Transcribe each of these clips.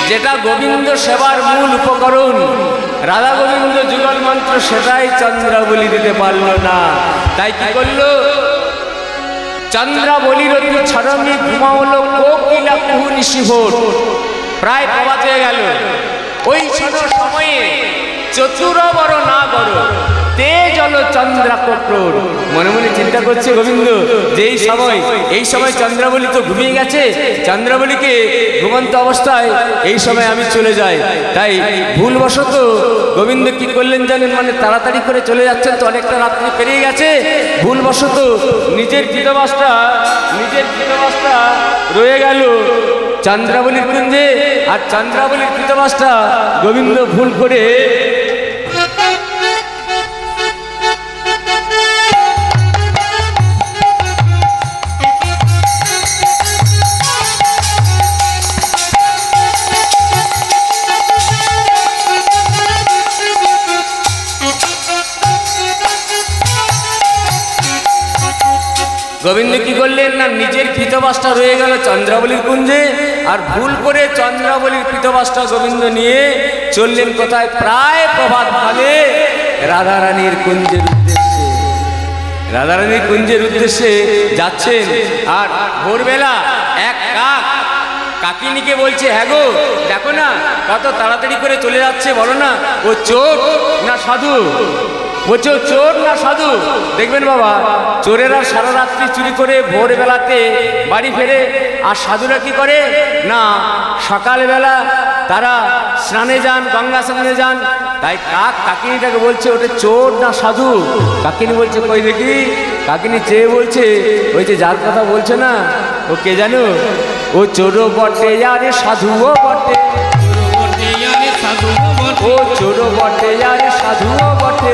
যেটা গোবিন্দ সেবার মূল উপকরণ, রাধা গোবিন্দ যুগল মন্ত্র, সেটাই চন্দ্রাবলী দিতে পারল না। তাই কি করলো? চন্দ্রাবলীর অতি ছড়মি ঘুমাওলো কোকিলা কুহু নিশিভোর। প্রায় প্রভাত হয়ে গেল। ওই সময়ে চতুর বড় না বড় তে জল চন্দ্রাকক্রোর। মনে মনে চিন্তা করছে গোবিন্দ যে এই সময় চন্দ্রাবলী তো ঘুমিয়ে গেছে, চন্দ্রাবলীকে ঘুমন্ত অবস্থায় এই সময় আমি চলে যাই। তাই ভুলবশত গোবিন্দ কি করলেন জানেন? মানে তাড়াতাড়ি করে চলে যাচ্ছেন তো, অনেকটা রাত্রি পেরিয়ে গেছে। ভুলবশত নিজের কৃতবাসটা রয়ে গেল চন্দ্রাবলীর কুঞ্জে। আর চন্দ্রাবলীর কৃতবাসটা গোবিন্দ ভুল করে গোবিন্দ কি করলেন না, নিজের কৃতবাসটা রয়ে গেল চন্দ্রাবলীর কুঞ্জে। আর ভুল করে চন্দ্রাবলীর কৃতবাসটা গোবিন্দ নিয়ে চললেন কোথায়? প্রায় প্রভাত কালে রাধারানীর কুঞ্জের উদ্দেশ্যে। রাধারানীর কুঞ্জের উদ্দেশ্যে যাচ্ছেন। আর ভোরবেলা এক কাকিনীকে বলছে, হ্যাঁ গো দেখো না কত তাড়াতাড়ি করে চলে যাচ্ছে, বলো না ও চোর না সাধু? বলছে ও চোর না সাধু? দেখবেন বাবা, চোরেরা সারা রাত্রি চুরি করে ভোরবেলাতে বাড়ি ফেরে। আর সাধুরা কি করে না, সকালবেলা তারা স্নানে যান, গঙ্গা স্নানে যান। তাই কাকিনীটাকে বলছে ওটা চোর না সাধু? কাকিনী বলছে কই দেখি। কাকিনী চেয়ে বলছে, ওই যে যার কথা বলছে না, ও কে জানো? ও চোরও বটে আরে সাধুও বটে, ও চোরও বটে আরে সাধুও বটে,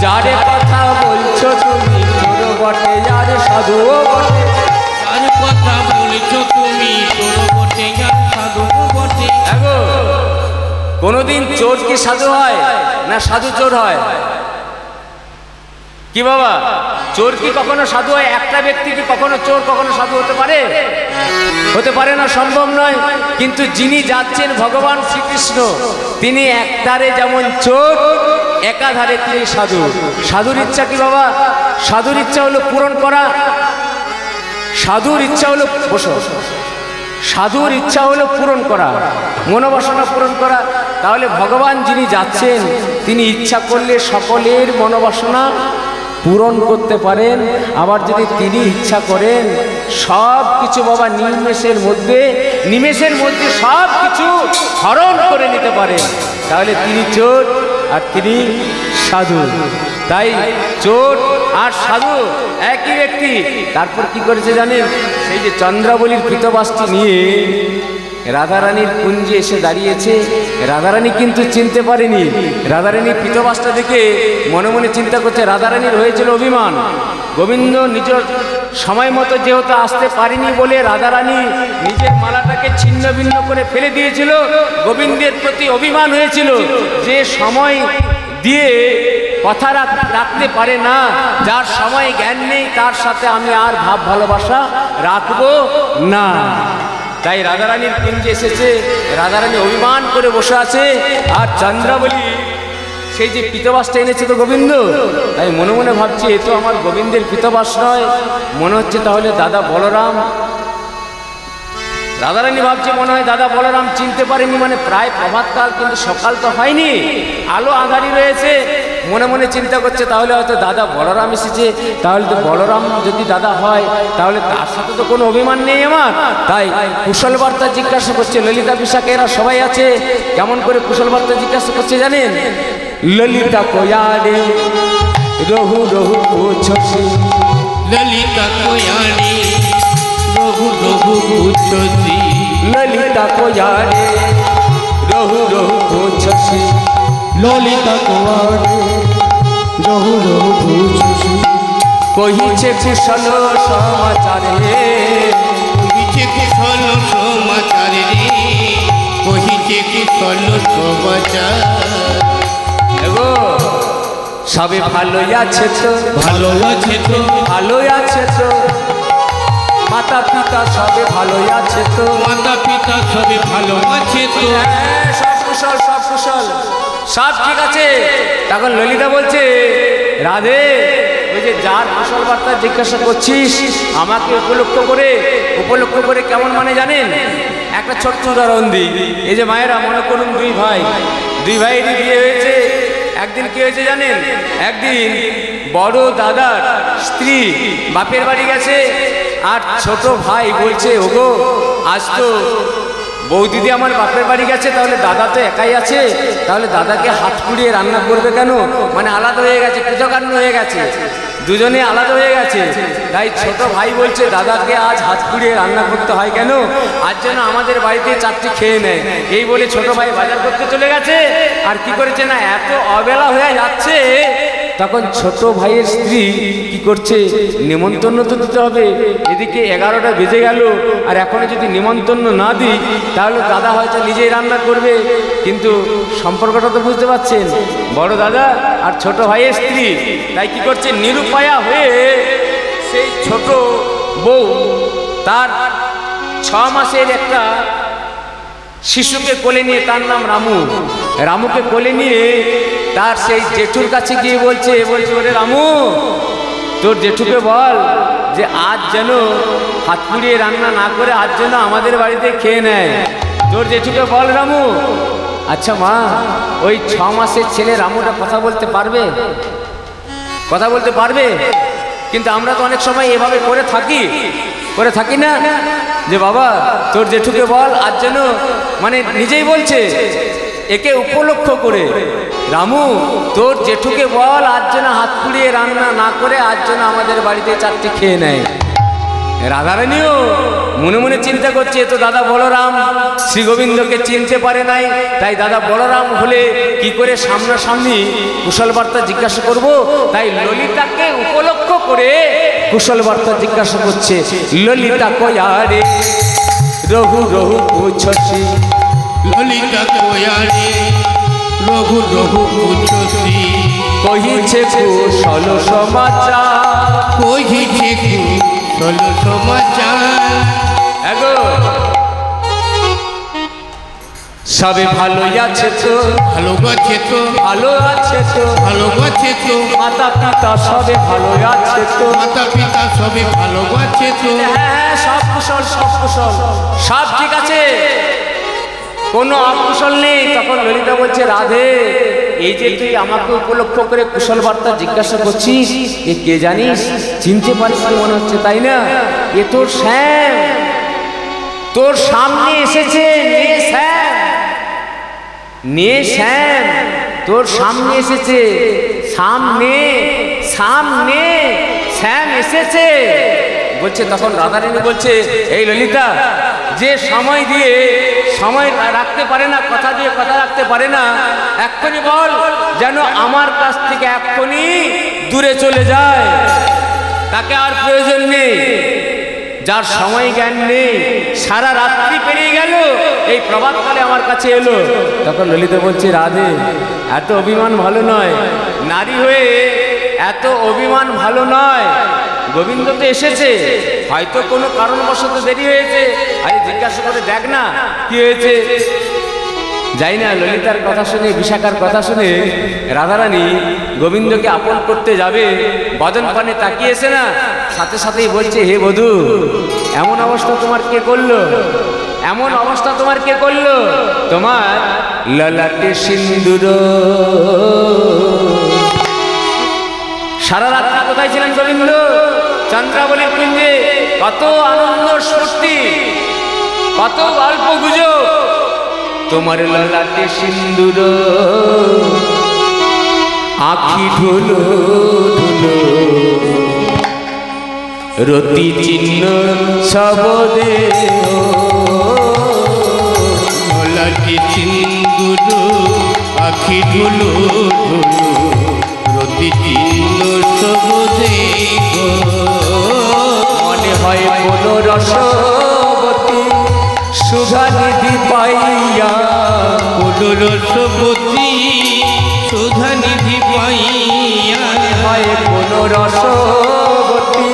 যারে কথা বলছো তুমি চোরও বটে আরে সাধুও বটে, যার কথা বলছো তুমি চোরও বটে আরে সাধুও বটে। দেখো কোনোদিন চোর কি সাধু হয় না সাধু চোর হয়? কি বাবা, চোর কি কখনো সাধু হয়? একটা ব্যক্তি কি কখনো চোর কখনো সাধু হতে পারে? হতে পারে না, সম্ভব নয়। কিন্তু যিনি যাচ্ছেন ভগবান শ্রীকৃষ্ণ, তিনি একধারে যেমন চোর, একাধারে তিনি সাধু। সাধুর ইচ্ছা কি বাবা? সাধুর ইচ্ছা হলো পূরণ করা। সাধুর ইচ্ছা হলো সাধুর ইচ্ছা হলো পূরণ করা, মনোবাসনা পূরণ করা। তাহলে ভগবান যিনি যাচ্ছেন, তিনি ইচ্ছা করলে সকলের মনোবাসনা পূরণ করতে পারেন। আবার যদি তিনি ইচ্ছা করেন সব কিছু বাবা নিমেষের মধ্যে সব কিছু হরণ করে নিতে পারেন, তাহলে তিনি চোর আর তিনি সাধু। তাই চোর আর সাধু একই ব্যক্তি। তারপর কি করেছে জানেন? সেই যে চন্দ্রাবলীর কৃতবাসটি নিয়ে রাধারানীর কুঞ্জে এসে দাঁড়িয়েছে। রাধারানী কিন্তু চিনতে পারেনি। রাধারানীর কৃতবাসটা দেখে মনে মনে চিন্তা করছে, রাধারানীর হয়েছিল অভিমান। গোবিন্দ নিজের সময় মতো যেহেতু আসতে পারেনি বলে রাধারানী নিজের মালাটাকে ছিন্ন ভিন্ন করে ফেলে দিয়েছিল। গোবিন্দের প্রতি অভিমান হয়েছিল যে সময় দিয়ে কথা রাখতে পারে না, যার সময় জ্ঞান নেই, তার সাথে আমি আর ভাব ভালোবাসা রাখবো না। তাই রাধারানীর কুঞ্জে এসেছে। রাধারানী অভিমান করে বসে আছে। আর চন্দ্রাবলী সেই যে কৃতবাসটা এনেছে তো গোবিন্দ, তাই মনে মনে ভাবছে এ তো আমার গোবিন্দের কৃতবাস নয়, মনে হচ্ছে তাহলে দাদা বলরাম। রাধারানী ভাবছে মনে হয় দাদা বলরাম চিনতে পারেনি, মানে প্রায় প্রভাতকাল, কিন্তু সকাল তো হয়নি, আলো আঁধারি রয়েছে। মনে মনে চিন্তা করছে তাহলে হয়তো দাদা বলরাম এসেছে। তাহলে তো বলরাম যদি দাদা হয়, তাহলে তার সাথে তো কোনো অভিমান নেই আমার। তাই কুশল বার্তা জিজ্ঞাসা করছে। ললিতা বিশাখা এরা সবাই আছে। কেমন করে কুশল বার্তা জিজ্ঞাসা করছে জানেন? ললিতা কোয়ারে রহু রহু পুছসি, ললিতা কোয়ারে রহু রহু পুছসি, ললিতা কোয়ারে রহু রহু পুছসি, ললিতা কোয়ারে রহু রহু পুছসি। কহিছে কুশল সমাচার রে, কহিছে কুশল সমাচার রে, কহিছে কুশল সমাচার। এগো সবে ভালো আছে তো, ভালো আছে তো, ভালো আছে তো, মাতা পিতা সবে ভালো আছে তো, মাতা পিতা সবে ভালো আছে তো? হ্যাঁ, সব কুশল, সব কুশল, সব ঠিক আছে। তখন ললিতা বলছে, রাধে, ওই যে যার কুশল বার্তা জিজ্ঞাসা করছিস আমাকে উপলক্ষ করে কেমন মানে জানেন? একটা ছোট্ট উদাহরণ দিই। এই যে মায়েরা মনে করুন দুই ভাইয়েরই বিয়ে হয়েছে। একদিন কি হয়েছে জানেন? একদিন বড় দাদার স্ত্রী বাপের বাড়ি গেছে, আর ছোট ভাই বলছে, ওগো আজ তো বৌদিদি আমার বাপের বাড়ি গেছে, তাহলে দাদা তো একাই আছে, তাহলে দাদাকে হাত পুড়িয়ে রান্না করবে কেন? মানে আলাদা হয়ে গেছে, কৃতকার্য হয়ে গেছে, দুজনে আলাদা হয়ে গেছে। তাই ছোট ভাই বলছে, দাদাকে আজ হাত পুড়িয়ে রান্না করতে হয় কেন? আজ যেন আমাদের বাড়িতে চারটি খেয়ে নেয়। এই বলে ছোট ভাই বাজার করতে চলে গেছে। আর কি করেছে না, এত অবেলা হয়ে যাচ্ছে, তখন ছোট ভাইয়ের স্ত্রী কি করছে, নিমন্ত্রণ তো দিতে হবে। এদিকে 11টা বেজে গেল, আর এখনো যদি নিমন্ত্রণ না দিই তাহলে দাদা হয়তো নিজেই রান্না করবে। কিন্তু সম্পর্কটা তো বুঝতে পারছেন, বড় দাদা আর ছোট ভাইয়ের স্ত্রী। তাই কি করছে, নিরুপায়া হয়ে সেই ছোট বউ তার 6 মাসের একটা শিশুকে কোলে নিয়ে, তার নাম রামুকে কোলে নিয়ে তার সেই জেঠুর কাছে গিয়ে বলছে, ওরে রামু, তোর জেঠুকে বল যে আজ যেন হাত পুড়িয়ে রান্না না করে আজ যেন আমাদের বাড়িতে খেয়ে নেয়। তোর জেঠুকে বল রামু। আচ্ছা মা, ওই 6 মাসের ছেলে রামুটা কথা বলতে পারবে? কিন্তু আমরা তো অনেক সময় এভাবে করে থাকি না, যে বাবা তোর জেঠুকে বল আজ যেন, মানে নিজেই বলছে একে উপলক্ষ করে, রামু তোর জেঠুকে বল আজ যেন হাত পুড়িয়ে রান্না না করে আজ যেন আমাদের বাড়িতে চারটে খেয়ে নেয়। রাধারানীও মনে মনে চিন্তা করছে, তো দাদা বলরাম শ্রী গোবিন্দকে চিনতে পারে নাই, তাই দাদা বলরাম হলে কি করে সামনাসামনি কুশল বার্তা জিজ্ঞাসা করব? তাই ললিতাকে উপলক্ষ করে কুশল বার্তা জিজ্ঞাসা করছে। ললিতা কয়ারে রঘু পুছসি, ললিতা কয়ারে রঘু পুছসি, কহিছে কুশল সমাচার, এগো সবে ভালো আছে তো? ভালো আছে তো? মাতা পিতা সবে ভালো আছে তো? সবে ভালো আছে তো? হ্যাঁ, সব কুশল, সব ঠিক আছে, কোনো অকুশল নেই। তখন ললিতা বলছে, রাধে, এই যে তুই আমাকে উপলক্ষ করে কুশল বার্তা জিজ্ঞাসা করছিস, এ কে জানিস? চিনতে পারিস মনে হচ্ছে, তাই না? এ তোর শ্যাম, তোর সামনে এসেছে। শ্যাম তোর সামনে এসেছে, সামনে শ্যাম এসেছে বলছে। তখন রাধারানী বলছে, এই ললিতা, যে সময় দিয়ে সময় রাখতে পারে না, কথা দিয়ে কথা রাখতে পারে না, এক্ষুনি বল যেন আমার কাছ থেকে এক্ষুনি দূরে চলে যায়, তাকে আর প্রয়োজন নেই। যার সময় জ্ঞান নেই, সারা রাত্রি পেরিয়ে গেল, এই প্রভাতকালে আমার কাছে এলো। তখন ললিতা বলছে, রাধে, এত অভিমান ভালো নয়, নারী হয়ে এত অভিমান ভালো নয়। গোবিন্দ তো এসেছে, হয়তো কোনো কারণবশত দেরি হয়েছে, আরে জিজ্ঞাসা করে দেখ না কি হয়েছে। যাই না, ললিতার কথা শুনে, বিশাখার কথা শুনে রাধারানী গোবিন্দকে আপন করতে যাবে, বদন পানে তাকিয়েছে না, সাথে সাথেই বলছে, হে বধূ, এমন অবস্থা তোমার কে করলো? তোমার ললাটে সিন্দুর। সারা রাত কোথায় ছিলেন গোবিন্দ? চন্দ্রাবলীর কুঞ্জে। কত আনন্দ স্ফূর্তি, কত গল্প গুজব। তোমার ললাটে সিন্দুর, আখি ঢুলো রতি চিহ্ন সবদে, ললাটে সিন্দুর, আখি ঢুলো রতি চিহ্ন সবদে, মনে হয় কোন রসবতী সুধা নিধি পাইয়া, কোন রসবতী সুধা নিধি পাইয়া, হয় কোন রসবতী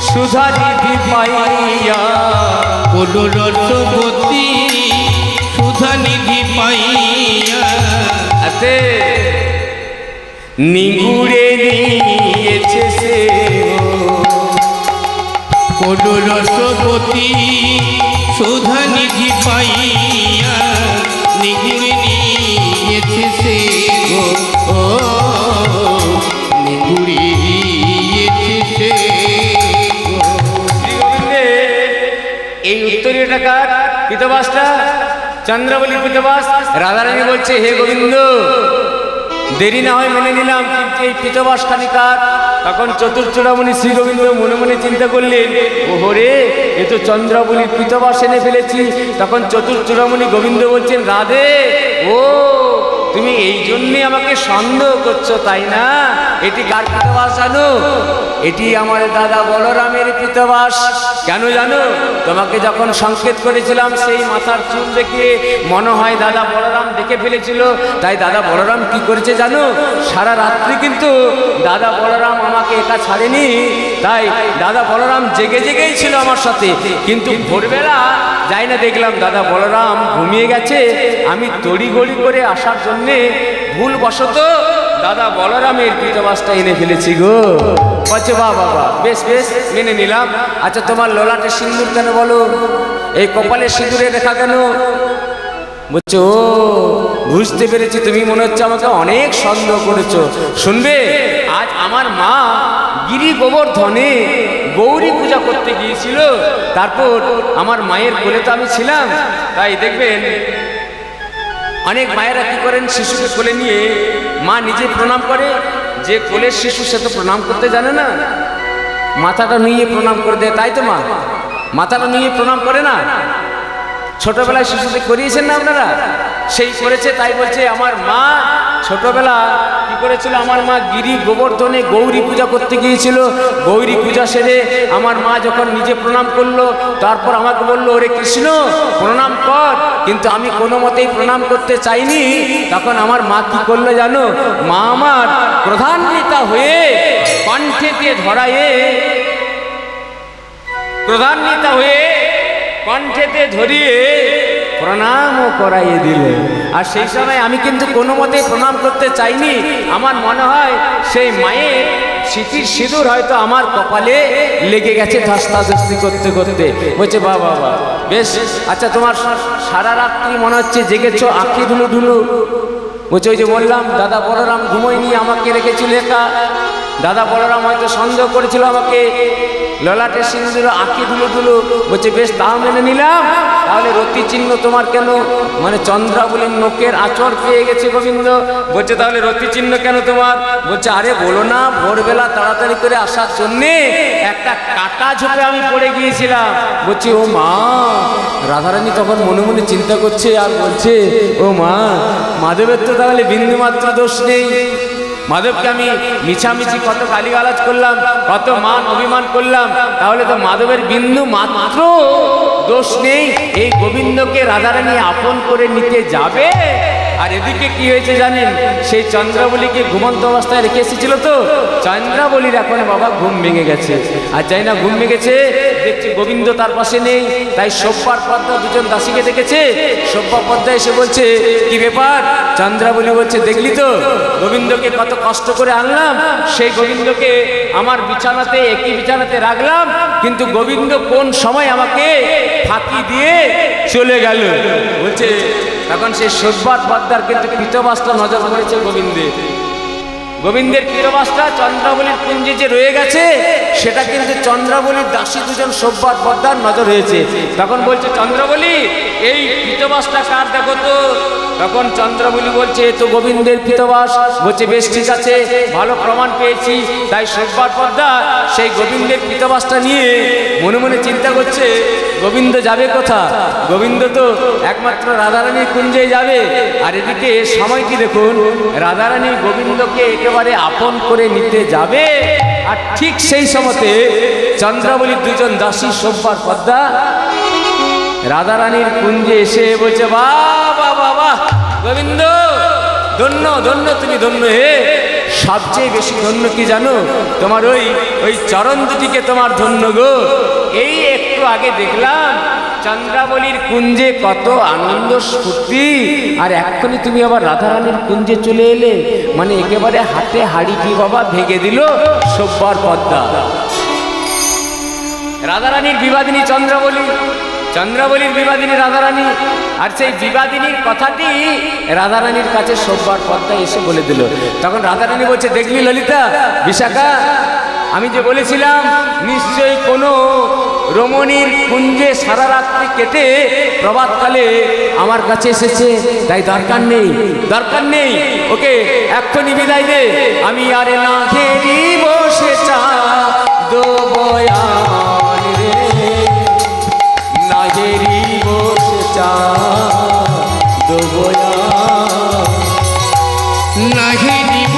সুধা নিধি পাইয়া, কোন রসবতী নিধি পাইয়া আতে নিগুড়ে নিয়েছে সে কোন রসপতি সুধা নিধি পাইয়া নিগুড়ে নিয়েছে সে গো ও নিগুড়ে নিয়েছে সে গো। শ্রী গোবিন্দে এই উত্তরীয় টাকার পিতবাসটা চন্দ্রাবলী পিতবাস। রাধারানী বলছে, হে গোবিন্দ, দেরি না হয় মেনে নিলাম, কিন্তু এই পিতবাস খানিকার। তখন চতুর্চূড়ামণি শ্রী গোবিন্দ মনে মনে চিন্তা করলেন, ওহো রে, এ তো চন্দ্রাবলীর পিতবাস এনে ফেলেছি। তখন চতুর্চূড়ামণি গোবিন্দ বলছেন, রাধে, ও তুমি এই জন্যে আমাকে সন্দেহ করছো, তাই না? এটি কার পিতবাস জানো? এটি আমার দাদা বলরামের পিতবাস। কেন জানো? তোমাকে যখন সংকেত করেছিলাম, সেই মাথার চুল দেখে মনে হয় দাদা বলরাম দেখে ফেলেছিল। তাই দাদা বলরাম কি করেছে জানো? সারা রাত্রি কিন্তু দাদা বলরাম আমাকে একা ছাড়েনি। তাই দাদা বলরাম জেগে জেগেই ছিল আমার সাথে, কিন্তু ভোরবেলা যাই না, দেখলাম দাদা বলরাম ঘুমিয়ে গেছে। আমি তড়িঘড়ি করে আসার জন্যে ভুলবশত দাদা বলরামের পিতবাসটা এনে ফেলেছি গো। বলছে, বাহ বাবা, বেশ বেশ, মেনে নিলাম। আচ্ছা, তোমার ললাটে সিঁদুর কেন বলো? এই কপালে সিঁদুরে রেখা কেন? বলছো, ও বুঝতে পেরেছি, তুমি মনে হচ্ছে আমাকে অনেক সন্দেহ করেছো। শুনবে, আজ আমার মা গিরি গোবর্ধনে গৌরী পূজা করতে গিয়েছিল। তারপর আমার মায়ের কোলে তো আমি ছিলাম। তাই দেখবেন অনেক মায়েরা কি করেন, শিশুকে কোলে নিয়ে মা নিজে প্রণাম করে। যে কোলের শিশু সে তো প্রণাম করতে জানে না, মাথাটা নিয়ে প্রণাম করে দেয়। তাই তো মা মাথাটা নিয়ে প্রণাম করে না? ছোটবেলায় শিশুদের করিয়েছেন না আপনারা? সেই করেছে। তাই বলছে, আমার মা ছোটবেলা কি করেছিল, আমার মা গিরি গোবর্ধনে গৌরী পূজা করতে গিয়েছিল। গৌরী পূজা সেরে আমার মা যখন নিজে প্রণাম করলো, তারপর আমাকে বললো, ওরে কৃষ্ণ প্রণাম কর। কিন্তু আমি কোনো মতেই প্রণাম করতে চাইনি। তখন আমার মা কি করলো জানো? মা আমার প্রধান্বিতা হয়ে কণ্ঠেতে ধরায়ে, প্রধান্বিতা হয়ে কণ্ঠেতে ধরিয়ে প্রণামও করাইয়ে দিল। আর সেই সময় আমি কিন্তু কোনো মতে প্রণাম করতে চাইনি। আমার মনে হয় সেই মায়ের স্মৃতির সিঁদুর হয়তো আমার কপালে লেগে গেছে ধস্তাধস্তি করতে করতে। বলছে, বাহ বাহ বাহ, বেশ। আচ্ছা, তোমার সারা রাত্রি মনে হচ্ছে জেগেছো, আঁখি ধুলু ধুলু। বলছে, ওই যে বললাম দাদা বলরাম ঘুমোয়নি, আমাকে রেখেছিল একা। দাদা বলরাম হয়তো সন্দেহ করেছিল আমাকে, ললাটে সিঁদুর আঁখি ধুলো ধুলো। বলছে, বেশ, তাও মেনে নিলাম। তাহলে রতি চিহ্ন তোমার কেন? মানে চন্দ্রাবলীর নোকের আঁচড় পেয়ে গেছে গোবিন্দ। বলছে, তাহলে রতি চিহ্ন কেন তোমার? বলছে, আরে বলো না, ভোরবেলা তাড়াতাড়ি করে আসার জন্যে একটা কাটা ঝোপে আমি পড়ে গিয়েছিলাম। বলছি, ও মা। রাধারানী তখন মনে মনে চিন্তা করছে আর বলছে, ও মা, মাধবের তো তাহলে বিন্দুমাত্র দোষ নেই। মাধবকে আমি মিছামিছি কত গালিগালাজ করলাম, কত মান অভিমান করলাম, তাহলে তো মাধবের বিন্দু মাত্র দোষ নেই। এই গোবিন্দকে রাধারানী আপন করে নিতে যাবে। আর এদিকে কি হয়েছে জানেন? সেই চন্দ্রাবলীকে ঘুমন্ত অবস্থায় রেখে এসেছিল তো। চন্দ্রাবলীর এখন বাবা ঘুম ভেঙে গেছে। আর যাই না ঘুম ভেঙেছে, দেখছে গোবিন্দ তার পাশে নেই। তাই সব্বার পদ্মা দুজন দাসীকে দেখেছে। সব্বা পদ্মা এসে বলছে, কি ব্যাপার? চন্দ্রাবলী বলছে, দেখলি তো গোবিন্দকে কত কষ্ট করে আনলাম। সেই গোবিন্দকে আমার বিছানাতে, একই বিছানাতে রাখলাম, কিন্তু গোবিন্দ কোন সময় আমাকে ফাঁকি দিয়ে চলে গেল। বলছে, তখন সেই সব্বার পদ্মার কিন্তু পিতবাসটা নজর পড়েছে গোবিন্দের। গোবিন্দের পিতবাসটা চন্দ্রাবলীর কুঞ্জে যে রয়ে গেছে, সেটা কিন্তু চন্দ্রাবলীর দাসী দুজন সব্বার পদ্মার নজর হয়েছে। তখন বলছে, চন্দ্রাবলী, এই পিতবাসটা কার দেখো তো। তখন চন্দ্রাবলী বলছে, তো গোবিন্দের পিতবাস। বলছে, বেশ, ঠিক আছে, ভালো প্রমাণ পেয়েছি। তাই সব্বার পদ্মা সেই গোবিন্দের পিতবাসটা নিয়ে মনে মনে চিন্তা করছে, গোবিন্দ যাবে কোথা? গোবিন্দ তো একমাত্র রাধারানীর কুঞ্জে যাবে। আর এদিকে সময়টি দেখুন, রাধারানী গোবিন্দকে একেবারে আপন করে নিতে যাবে। আর ঠিক সেই সময়তে চন্দ্রাবলীর দুজন দাসী সব্বার পদ্মা রাধারানীর কুঞ্জে এসে বলছে, বাবা বাবা গোবিন্দ, ধন্য ধন্য, তুমি ধন্য। হে, সবচেয়ে বেশি ধন্য কি জানো? তোমার ওই চরণ দুটিকে তোমার ধন্য গো। এই একটু আগে দেখলাম চন্দ্রাবলীর কুঞ্জে কত আনন্দ স্ফূর্তি, আর এক্ষুনি তুমি আবার রাধারানীর কুঞ্জে চলে এলে, মানে একেবারে হাতে হাড়িটি বাবা ভেঙে দিল সব্বার পদ্মা। রাধারানীর বিবাদিনী চন্দ্রাবলী, চন্দ্রাবলীর বিবাদিনী রাধারানী, আর সেই বিবাদিনীর কথাটি রাধারানীর কাছে সব্বার পদ্মা এসে বলে দিল। তখন রাধারানী বলছে, দেখলি ললিতা, বিশাখা, আমি যে বলেছিলাম নিশ্চয়ই কোনো রমণীর কুঞ্জে সারা রাত্রি কেটে প্রভাতকালে আমার কাছে এসেছে, তাই দরকার নেই, দরকার নেই, ওকে এক্ষুনি বিদায় দে। আমি আর না ঘেরি বসে চা দোবয়ান রে, না ঘেরি বসে চা দোবয়ান, নাহি দিব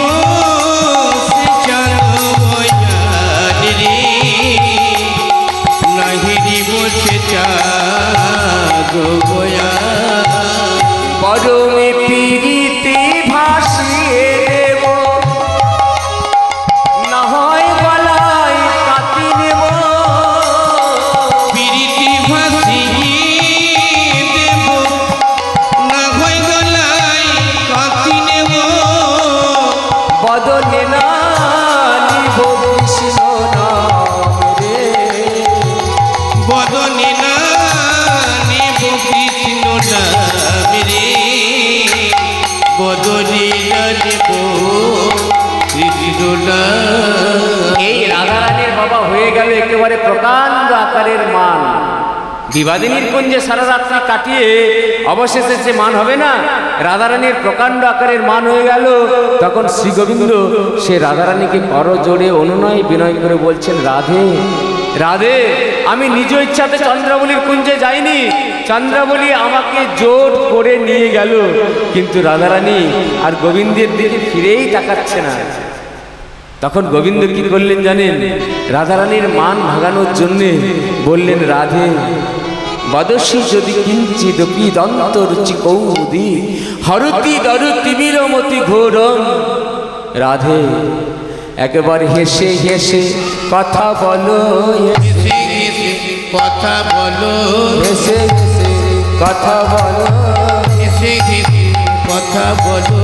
সে চারবয়ান রে, নাহি দিব সে চারবয়ান। পরমে পীড়িতে ভাসিয়ে দেব, না হয় গলায় কাটি নেব, পিরিতি ভাসিয়ে দেব, না হয় গলায় কাটি নেব, বদনে না নিব কৃষ্ণ নাম রে, বদনে না নেব কৃষ্ণ নাম রে, বদনে না নেব কৃষ্ণ নাম। এই রাধারানীর বাবা হয়ে গেল একেবারে প্রকাণ্ড আকারের মান। বিবাদিনীর কুঞ্জে সারা রাত্রি কাটিয়ে অবশেষে যে মান হবে না, রাধারানীর প্রকাণ্ড আকারের মান হয়ে গেল। তখন শ্রী গোবিন্দ সে রাধারানীকে কর জোড়ে অনুনয় বিনয় করে বলছেন, রাধে রাধে, আমি নিজ ইচ্ছাতে চন্দ্রাবলীর কুঞ্জে যাইনি, চন্দ্রাবলী আমাকে জোর করে নিয়ে গেল। কিন্তু রাধারানী আর গোবিন্দের দিকে ফিরেই তাকাচ্ছে না। তখন গোবিন্দ কি করলেন জানেন? রাধারানীর মান ভাঙানোর জন্যে বললেন, রাধে বদস্যি যদি কিঞ্চিদপি দন্তরুচি কৌমুদি হরতি দরুতি বিরমতি ঘোরম। রাধে একেবারে হেসে হেসে কথা বলো, হেসে হেসে কথা বলো, হেসে হেসে কথা বলো, হেসে হেসে কথা বলো,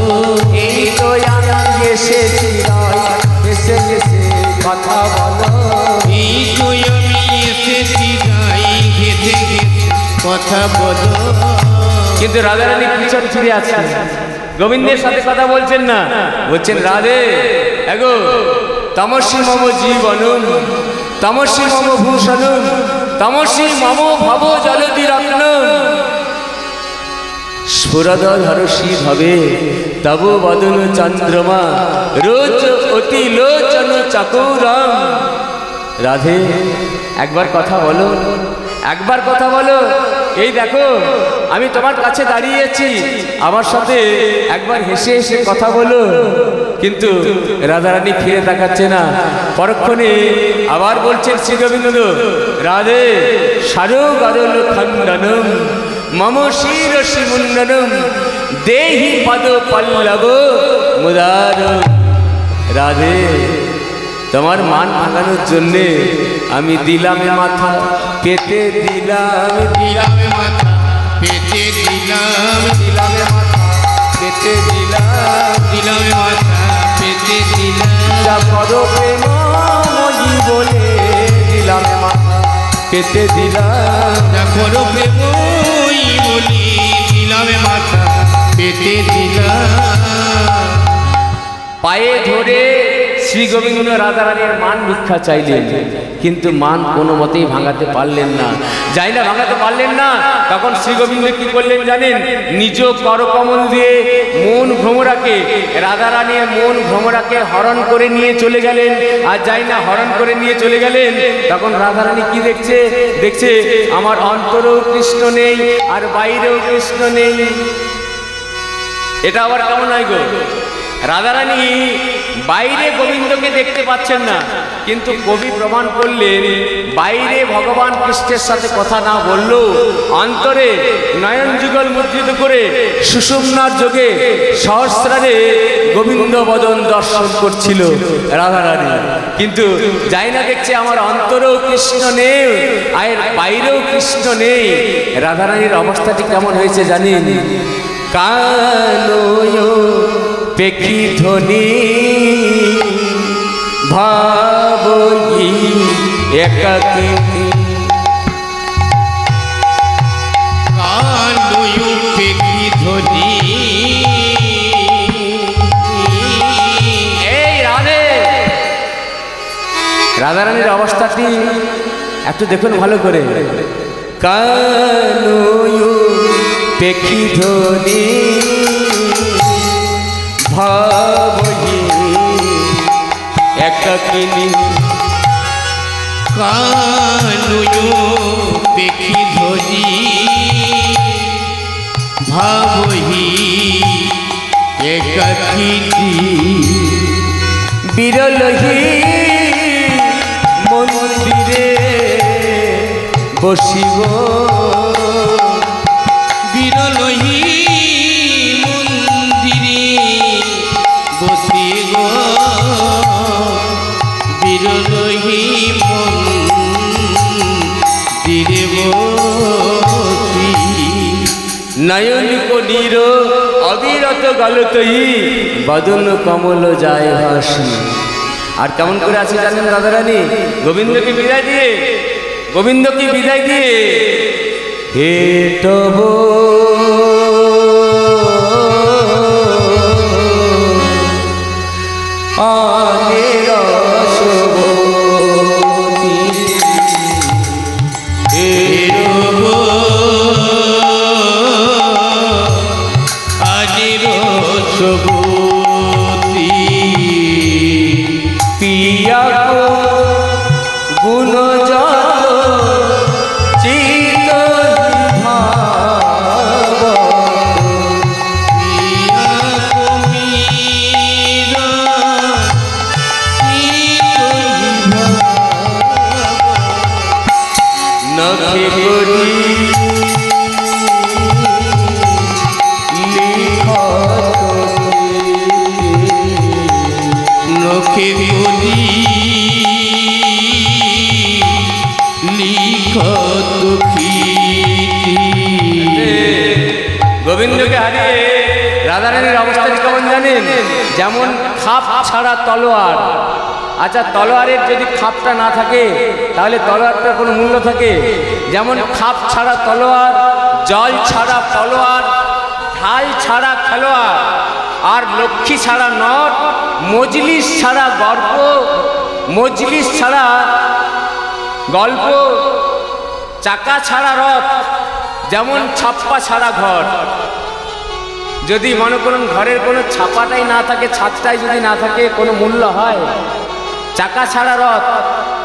এই তো আমি এসেছি রায়, হেসে হেসে কথা বলো, এই তো আমি এসেছি যাই, হেসে হেসে কথা বলো। কিন্তু রাধারানী পিছন ফিরে আছে, গোবিন্দের সাথে কথা বলছেন না, বলছেন, রাধে এগো তমসি মম জীবনম, তমসি মম ভূষণম, তমসি মম ভব জলদি রত্নম, স্ফুরদ ধরসী ভবে তব বদন চন্দ্রমা রোজ অতি লোচন চাকুরম। রাধে একবার কথা বলো, একবার কথা বলো, এই দেখো আমি তোমার কাছে দাঁড়িয়েছি, আমার সাথে একবার হেসে হেসে কথা বলো। কিন্তু রাধারানী ফিরে তাকাচ্ছে না। পরক্ষণে আবার বলছেন শ্রী গোবিন্দ, রাধে সারো গরল খণ্ডনম মম শিরসি মুন্ডনম দেহি পদ পল্লব মুদার। রাধে তোমার মান ভাঙানোর জন্যে আমি দিলাম মাথা পেতে, দিলাম দিলাম মাথা পেতে, দিলাম দিলাম মাথা পেতে, দিলাম দিলাম মাথা পেতে, দিলাম যা করো প্রেমময়ী বলে, দিলাম মাথা পেতে, দিলাম যা করো প্রেমই বলি, দিলাম মাথা পেতে, দিলাম। পায়ে ধরে শ্রী গোবিন্দ রাধারানীর মান ভিক্ষা চাইলেন, কিন্তু মান কোনো মতেই ভাঙাতে পারলেন না, যাই না ভাঙাতে পারলেন না। তখন শ্রী গোবিন্দ কি করলেন জানেন? নিজ করকমল দিয়ে মন ভ্রমরাকে, রাধারানীর মন ভ্রমরাকে হরণ করে নিয়ে চলে গেলেন। আর যাই না হরণ করে নিয়ে চলে গেলেন, তখন রাধারানী কি দেখছে? দেখছে আমার অন্তরেও কৃষ্ণ নেই আর বাইরেও কৃষ্ণ নেই। এটা আবার কেমন হয় গো? রাধারানী বাইরে গোবিন্দকে দেখতে পাচ্ছেন না, কিন্তু কবি প্রমাণ করলেন বাইরে ভগবান কৃষ্ণের সাথে কথা না বললেও অন্তরে নয়ন যুগল মুদ্রিত করে সুষুম্নার যোগে সহস্রারে গোবিন্দ বদন দর্শন করছিল রাধারানী। কিন্তু যাই না দেখছে আমার অন্তরেও কৃষ্ণ নেই আর বাইরেও কৃষ্ণ নেই। রাধারানীর অবস্থাটি কেমন হয়েছে জানেন? কানয় পেখি ধ্বনি ভাবি একাকিনী। কানয় পেখি ধ্বনি। এই রাধে, রাধারানীর অবস্থাটি একটু দেখুন ভালো করে। কানয় পেখি ধ্বনি ভাবি একাকিনী। কানয় পেখি ধ্বনি ভাবহি একাকিনী। বিরলহি মন্দিরে বসিব। বিরলহি মন্দিরে বসিব। বিরলহি মন্দিরে বসি। নয়ন কনির অবিরত গলতই বদন কমল যায় ভাসি। আর কেমন করে আছে জানেন রাধারানী? গোবিন্দকে বিদায় দিয়ে, গোবিন্দকে বিদায় দিয়ে হে তব আনিরসবতী। হে তব আনিরসবতী। পিয়া গুণ যত চিত ভাব। পিয়া কুমির নখে করি নখে বলি লিখত ফিটি। গোবিন্দকে হারিয়ে রাধারানীর অবস্থাটি কেমন জানেন? যেমন খাপ ছাড়া তলোয়ার। আচ্ছা, তলোয়ারের যদি খাপটা না থাকে তাহলে তলোয়ারটার কোনো মূল্য থাকে? যেমন খাপ ছাড়া তলোয়ার, জল ছাড়া তলোয়ার, ঢাল ছাড়া খেলোয়াড়, আর লক্ষ্মী ছাড়া নট, মজলিস ছাড়া গল্প, মজলিস ছাড়া গল্প, চাকা ছাড়া রথ, যেমন ছাপ্পা ছাড়া ঘর। যদি মনে করুন ঘরের কোনো ছাপাটাই না থাকে, ছাদটাই যদি না থাকে, কোনো মূল্য হয়? চাকা ছাড়া রথ,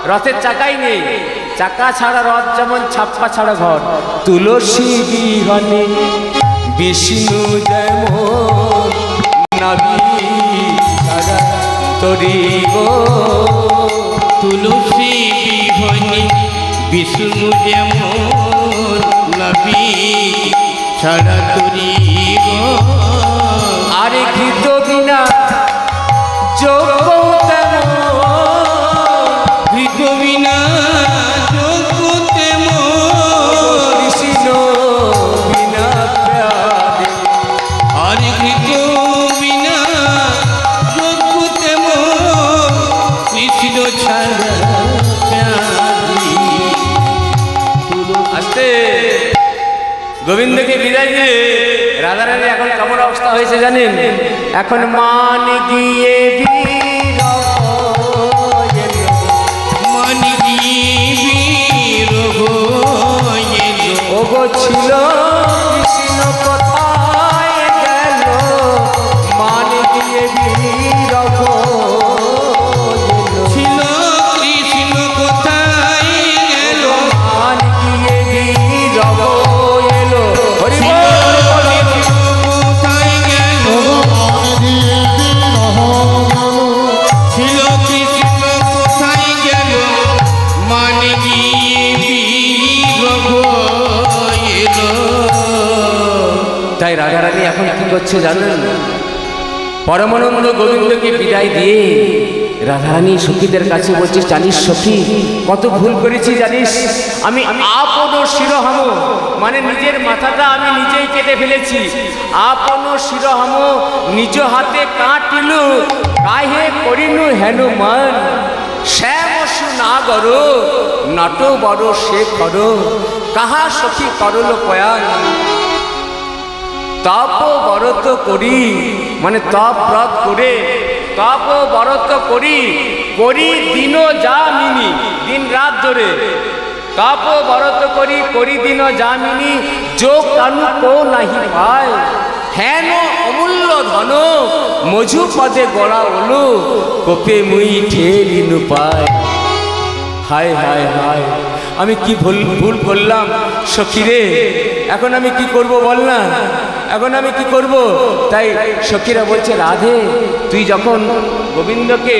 রথের চাকাই নেই, চাকা ছাড়া রথ যেমন ছাপ্পা ছাড়া ঘর। তুলসী বিহনে বিষ্ণু যেমন নাভি ছাড়া তরিব। তুলসী বিহনে বিষ্ণু যেমন নাভি ছাড়া তরিব। আরে ঘৃত বিনা যোগ্য তেমন, ঘৃত বিনা যোগ্য তেমন। কৃষ্ণ বিনা প্রাণে। আর ঘৃত বিনা যোগ্য তেমন কৃষ্ণ ছাড়া প্রাণী। আস্তে গোবিন্দকে বিদায় দিয়ে রাধারানী এখন কেমন অবস্থা হয়েছে জানেন? এখন মান গিয়ে মান ওগো ছিল কৃষ্ণ কোথায় গেল, মান গিয়ে বিরহ ছিল কৃষ্ণ কোথায় গেল। মান গিয়ে বিরহ এলো। হরি বল, কোথায় গেল। তাই রাধারানী এখন কি করছে জানেন? পরমানন্দ গোবিন্দকে বিদায় দিয়ে রাধারানী সখীদের কাছে বলছে, জানিস সখী, কত ভুল করেছি জানিস? আমি আপন শিরোহাম, মানে নিজের মাথাটা আমি নিজেই কেটে ফেলেছি। আপন শিরোহাম নিজ হাতে কাটিলু, কাহে করিনু হেন মান। শ্যামসু না গর নট বড় সে কর, কাহা সখী করল কয়ান। তপ বরত করি, মানে তপ ব্রত করে, তপ বরত করি, করি দিন যামিনী, দিন রাত ধরে তপ বরত করি, করি দিন যামিনী। যো কানু কো নাহি পায়, হেন অমূল্য ধন মজু পদে গড়া ওলো, কোপে মুই ঠেলিনু পায়। হায় হায় হায়, আমি কি ভুল করলাম সখীরে, এখন আমি কি করব বল না, এখন আমি কি করব? তাই সখীরা বলছে, রাধে তুই যখন গোবিন্দকে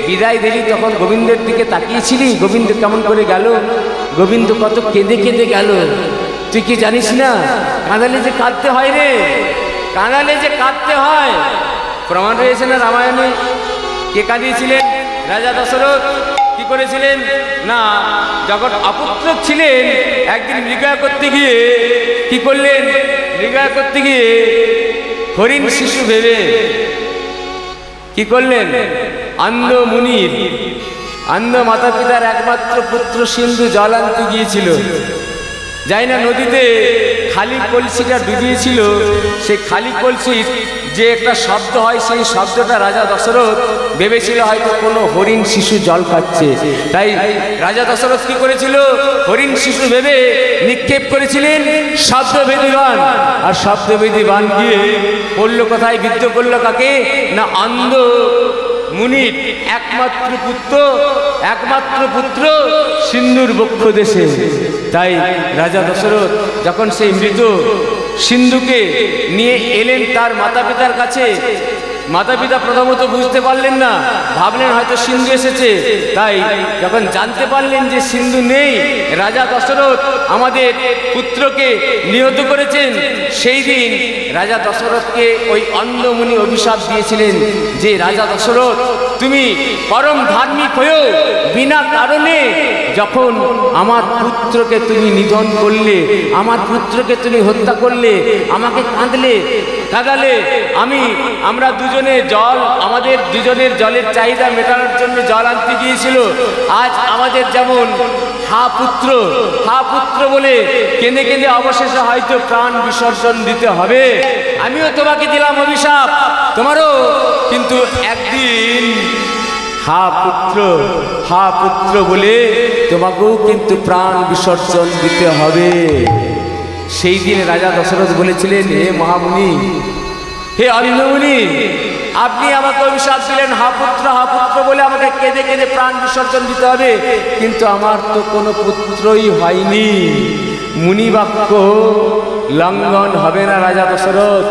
বিদায় দিলি তখন গোবিন্দের দিকে তাকিয়েছিলি, গোবিন্দ কেমন করে গেল, গোবিন্দ কত কেঁদে কেঁদে গেল, তুই কি জানিস না? কাঁদালে যে কাঁদতে হয় রে, কাঁদালে যে কাঁদতে হয়। প্রমাণ রয়েছে না রামায়ণে? কে কাঁদিয়েছিলেন? রাজা দশরথ। কি করেছিলেন না, যখন অপুত্র ছিলেন একদিন মৃগয়া করতে গিয়ে কি করলেন? মৃগয়া করতে গিয়ে হরিণ শিশু ভেবে কি করলেন? অন্ধ মুনির, অন্ধ মাতা পিতার একমাত্র পুত্র সিন্ধু জল আনতে গিয়েছিল, যাই না নদীতে খালি কলসিটা ডুবিয়েছিল, সেই খালি কলসির যে একটা শব্দ হয়, সেই শব্দটা রাজা দশরথ ভেবেছিল হয়তো কোনো হরিণ শিশু জল খাচ্ছে। তাই রাজা দশরথ কি করেছিল? হরিণ শিশু ভেবে নিক্ষেপ করেছিলেন শব্দভেদী বাণ, আর শব্দভেদী বাণ গিয়ে পড়লো কোথায়? বিদ্ধ করলো কাকে না? অন্ধ মুনির একমাত্র পুত্র সিন্ধুর বক্ষ দেশে। তাই রাজা দশরথ যখন সেই মৃত সিন্ধুকে নিয়ে এলেন তার মাতা পিতার কাছে, মাতা পিতা প্রথমত বুঝতে পারলেন না, ভাবলেন হয়তো সিন্ধু এসেছে। তাই যখন জানতে পারলেন যে সিন্ধু নেই, রাজা দশরথ আমাদের পুত্রকে নিহত করেছেন, সেই দিন রাজা দশরথকে ওই অন্ধমুনি অভিশাপ দিয়েছিলেন যে, রাজা দশরথ তুমি পরম ধার্মিক হয়েও বিনা কারণে যখন আমার পুত্রকে তুমি নিধন করলে, আমার পুত্রকে তুমি হত্যা করলে, আমাকে কাঁদালে, আমরা দুজনে আমাদের দুজনের জলের চাহিদা মেটানোর জন্য জল আনতে গিয়েছিল। আজ আমাদের যেমন হা পুত্র বলে কেঁদে কেঁদে অবশেষে হয়তো প্রাণ বিসর্জন দিতে হবে। আমিও তোমাকে দিলাম অভিশাপ, তোমারও কিন্তু একদিন হা পুত্র বলে তোমাকেও কিন্তু প্রাণ বিসর্জন দিতে হবে। সেই দিন রাজা দশরথ বলেছিলেন, হে মহামুনি, হে অন্ধমুনি, আপনি আমাকে অভিশাপ দিলেন হা পুত্র বলে আমাকে কেঁদে কেঁদে প্রাণ বিসর্জন দিতে হবে, কিন্তু আমার তো কোনো পুত্রই হয়নি। মুনি বাক্য লঙ্ঘন হবে না রাজা দশরথ,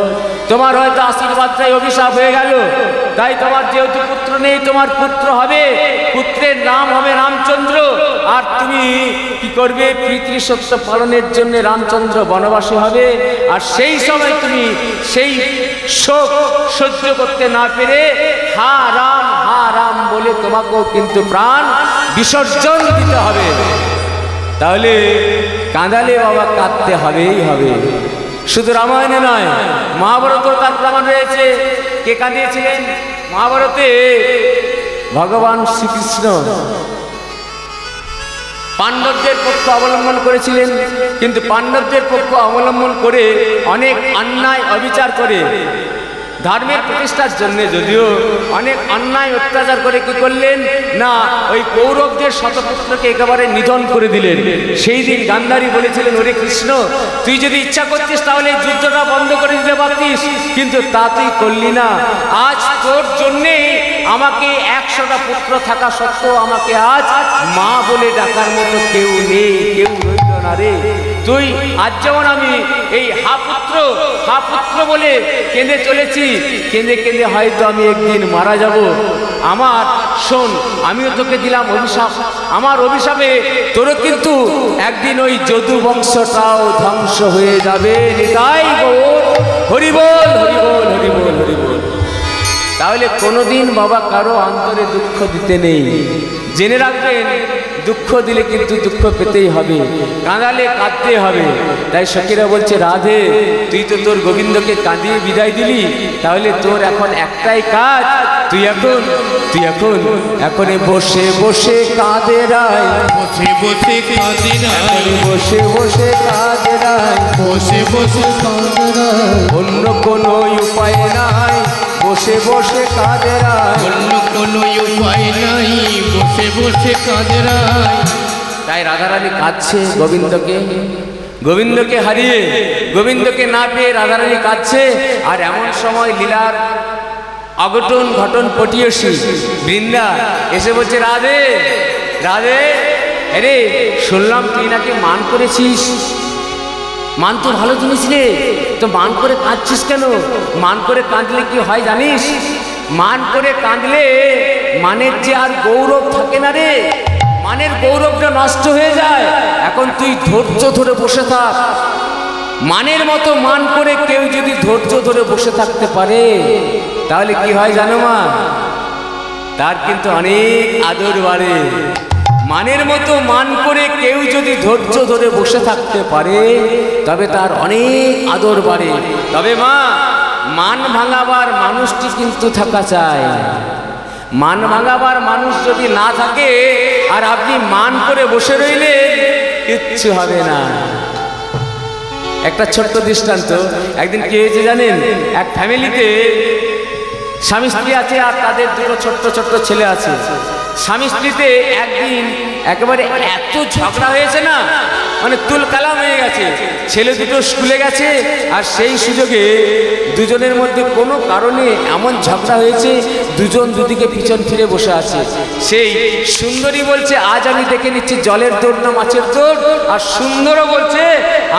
তোমার হয়তো আশীর্বাদটাই অভিশাপ হয়ে গেল। তাই তোমার যেহেতু পুত্র নেই, তোমার পুত্র হবে, পুত্রের নাম হবে রামচন্দ্র। আর তুমি কি করবে? পিতৃসত্য পালনের জন্য রামচন্দ্র বনবাসী হবে। আর সেই সময় তুমি সেই শোক সহ্য করতে না পেরে হা রাম বলে তোমাকেও কিন্তু প্রাণ বিসর্জন দিতে হবে। তাহলে কাঁদালে বাবা কাঁদতে হবেই হবে। শুধু রামায়ণে নয়, মহাভারতেও তার প্রমাণ রয়েছে। কে কাঁদিয়েছিলেন? মহাভারতে ভগবান শ্রীকৃষ্ণ পাণ্ডবদের পক্ষ অবলম্বন করেছিলেন, কিন্তু পাণ্ডবদের পক্ষ অবলম্বন করে অনেক অন্যায় অবিচার করে ধর্মের প্রতিষ্ঠার জন্য যদিও অনেক অন্যায় অত্যাচার করে কি করলেন না, ওই কৌরবদের শতপুত্রকে একেবারে নিধন করে দিলেন। সেই দিন গান্ধারী বলেছিলেন, ওরে কৃষ্ণ, তুই যদি ইচ্ছা করতিস তাহলে এই যুদ্ধটা বন্ধ করে দিতে পারতিস, কিন্তু তা তুই করলি না। আজ তোর জন্যে আমাকে 100টা পুত্র থাকা সত্ত্বেও আমাকে আজ মা বলে ডাকার মতো কেউ নেই, কেউ রইল না রে। তুই আজ যেমন আমি এই হা পুত্র বলে কেঁদে চলেছি, কেঁদে কেঁদে হয়তো আমি একদিন মারা যাব। আমার শোন, আমিও তোকে দিলাম অভিশাপ। আমার অভিশাপে তোরও কিন্তু একদিন ওই যদু বংশটাও ধ্বংস হয়ে যাবে। নিতাই গৌর, হরি বল, হরি বল, হরি বল, হরি বল। তাহলে কোনোদিন বাবা কারো অন্তরে দুঃখ দিতে নেই। জেনে রাখবেন, দুঃখ দিলে কিন্তু দুঃখ পেতেই হবে, কাঁদালে কাঁদতে হবে। তাই সখীরা বলছে, রাধে তুই তো তোর গোবিন্দকে কাঁদিয়ে বিদায় দিলি, তাহলে তোর এখন একটাই কাজ, তুই এখন বসে বসে কাঁদে রায়, বসে বসে কাঁদে রায়, বসে বসে কাঁদে রায়, বসে বসে কাঁদে রায়, অন্য কোনো উপায় নাই, বসে বসে কাঁদে রায়, অন্য কোনো উপায় নাই, বসে বসে কাঁদে রায়। তাই রাধারানী কাঁদছে গোবিন্দকে হারিয়ে, গোবিন্দকে না পেয়ে রাধারানী কাঁদছে। আর এমন সময় লীলার অঘটন ঘটন পটিয়সী বৃন্দা এসে বলছে, রাধে রাধে, আরে শুনলাম তুই নাকি মান করেছিস। মান তো ভালো জিনিস রে, তো মান করে কাঁদছিস কেন? মান করে কাঁদলে কি হয় জানিস? মান করে কাঁদলে মানের যে আর গৌরব থাকে না রে, মানের গৌরবটা নষ্ট হয়ে যায়। এখন তুই ধৈর্য ধরে বসে থাক। মানের মতো মান করে কেউ যদি ধৈর্য ধরে বসে থাকতে পারে, তাহলে কি হয় জানো মা? তার কিন্তু অনেক আদর বাড়ে। মানের মতো মান করে কেউ যদি ধৈর্য ধরে বসে থাকতে পারে, তবে তার অনেক আদর বাড়ে। তবে মা, মান ভাঙাবার মানুষটি কিন্তু থাকা চাই। মান ভাঙাবার মানুষ যদি না থাকে আর আপনি মান করে বসে রইলে কিচ্ছু হবে না। একটা ছোট্ট দৃষ্টান্ত, একদিন কি হয়েছে জানেন? এক ফ্যামিলিতে স্বামী স্ত্রী আছে আর তাদের দুটো ছোট্ট ছোট্ট ছেলে আছে। স্বামী স্ত্রীতে একদিন একেবারে এত ঝগড়া হয়েছে না, মানে তুলকালাম হয়ে গেছে। ছেলে দুটো স্কুলে গেছে আর সেই সুযোগে দুজনের মধ্যে কোনো কারণে এমন ঝগড়া হয়েছে, দুজন দুদিকে পিছন ফিরে বসে আছে। সেই সুন্দরী বলছে, আজ আমি দেখে নিচ্ছি জলের দৌড় না মাছের দৌড়, আর সুন্দরও বলছে,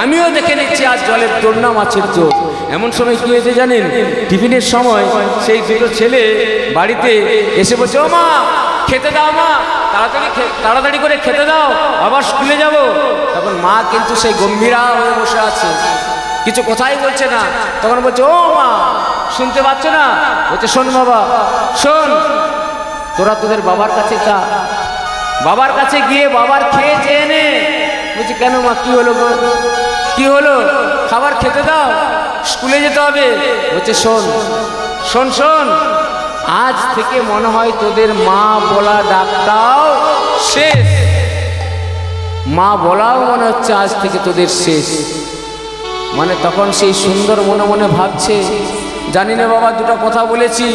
আমিও দেখে নিচ্ছি আজ জলের দৌড় না মাছের দৌড়। এমন সময় কি হয়েছে জানেন? টিফিনের সময় সেই দুটো ছেলে বাড়িতে এসে বলছে, ও মা খেতে দাও, মা তাড়াতাড়ি করে খেতে দাও, আবার স্কুলে যাব। তখন মা কিন্তু সেই গম্ভীরা হয়ে বসে আছে, কিছু কথাই বলছে না। তখন বলছে, ও মা শুনতে পাচ্ছ না? বলছে, শোন বাবা শোন, তোরা তোদের বাবার কাছে যা, বাবার কাছে গিয়ে বাবার খেয়ে চেয়ে নে। বলছি, কেন মা, কি হলো গো? কি হলো? খাবার খেতে দাও, স্কুলে যেতে হবে। বলছে, শোন শোন শোন, আজ থেকে মনে হয় তোদের মা বলা ডাকটাও শেষ। মা বলাও মনে হচ্ছে আজ থেকে তোদের শেষ। মানে তখন সেই সুন্দর মনে মনে ভাবছে, জানি না বাবা দুটো কথা বলেছি,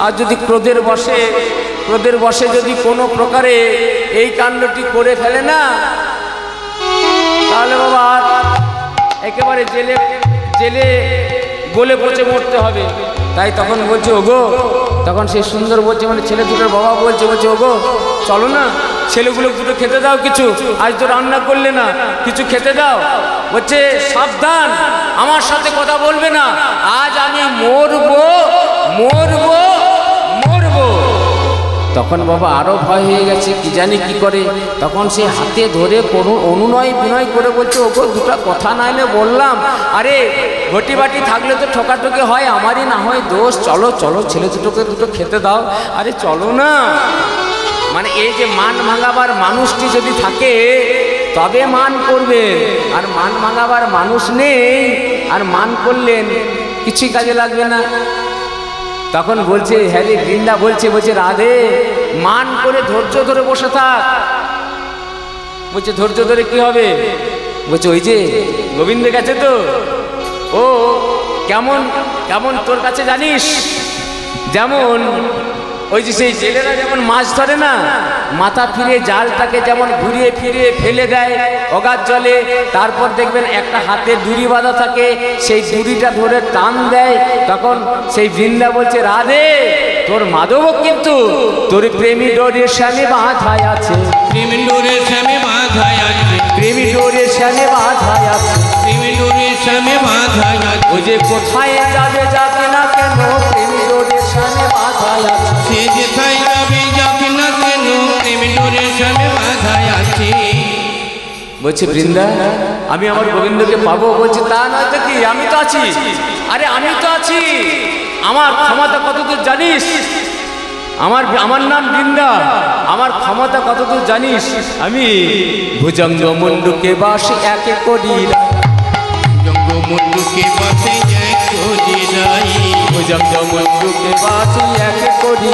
আর যদি ক্রোধের বশে যদি কোনো প্রকারে এই কাণ্ডটি করে ফেলে না, তাহলে বাবা আর একেবারে জেলে গলে পচে মরতে হবে। তাই তখন বলছে, ওগো, তখন সেই সুন্দর বলছে, মানে ছেলে দুটোর বাবা বলছে ওগো চলো না, ছেলেগুলো দুটো খেতে দাও, কিছু আজ তো রান্না করলে না, কিছু খেতে দাও। বলছে, সাবধান, আমার সাথে কথা বলবে না, আজ আমি মরবো মরবো মরবো। তখন বাবা আরো ভয় হয়ে গেছে, কি জানি কি করে। তখন সে হাতে ধরে কোনো অনুনয় বিনয় করে বলছে, ওগো দুটো কথা নাইলে বললাম, আরে ঘটি বাটি থাকলে তো ঠোকাঠুকি হয়, আমারই না হয় দোষ, চলো চলো ছেলে দুটোকে দুটো খেতে দাও, আরে চলো না। মানে এই যে মান ভাঙাবার মানুষটি যদি থাকে তবে মান করবেন, আর মান ভাঙাবার মানুষ নেই আর মান করলেন কিছুই কাজে লাগবে না। তখন বলছে, হ্যাঁ রে বৃন্দা বলছে রাধে মান করে ধৈর্য ধরে বসে থাক। বলছে, ধৈর্য ধরে কি হবে? বলছে, ওই যে গোবিন্দ গেছে তো, ও কেমন কেমন তোর কাছে জানিস, যেমন ওই যে সেই জেলেরা যেমন মাছ ধরে না, মাথা ফিরে জালটাকে যেমন ঘুরিয়ে ফিরিয়ে ফেলে দেয় অগাধ জলে, তারপর দেখবেন একটা হাতে দড়ি বাঁধা থাকে, সেই দড়িটা ধরে টান দেয়। তখন সেই বৃন্দা বলছে, রাধে তোর মাধব কিন্তু তোর প্রেমী ডোরের সামনে বাঁধায় আছে, প্রেমী ডোরের সামনে বাঁধায় আছে, প্রেমী ডোরের সামনে বাঁধায় আছে, প্রেমী ডোরের সামনে বাঁধায় আছে। ওই যে কোথায় যাবে যাবে না কেন, প্রেমী ডোরের সামনে বাঁধায় আছে, সে যেথায় বলছে বৃন্দা আমি আমার গোবিন্দকে পাবো। বলছে তা নয় তো কি, আমি তো আছি। আরে আমি তো আছি, আমার ক্ষমতা কতদূর জানিস? আমার নাম বৃন্দা, আমার ক্ষমতা কতদূর জানিস? আমি ভুজঙ্গ মুন্ডুকে বাস একে করি, ভুজঙ্গ মুন্ডুকে বাসে এক করি রাই, ভুজঙ্গ মুন্ডুকে বাস একে করি,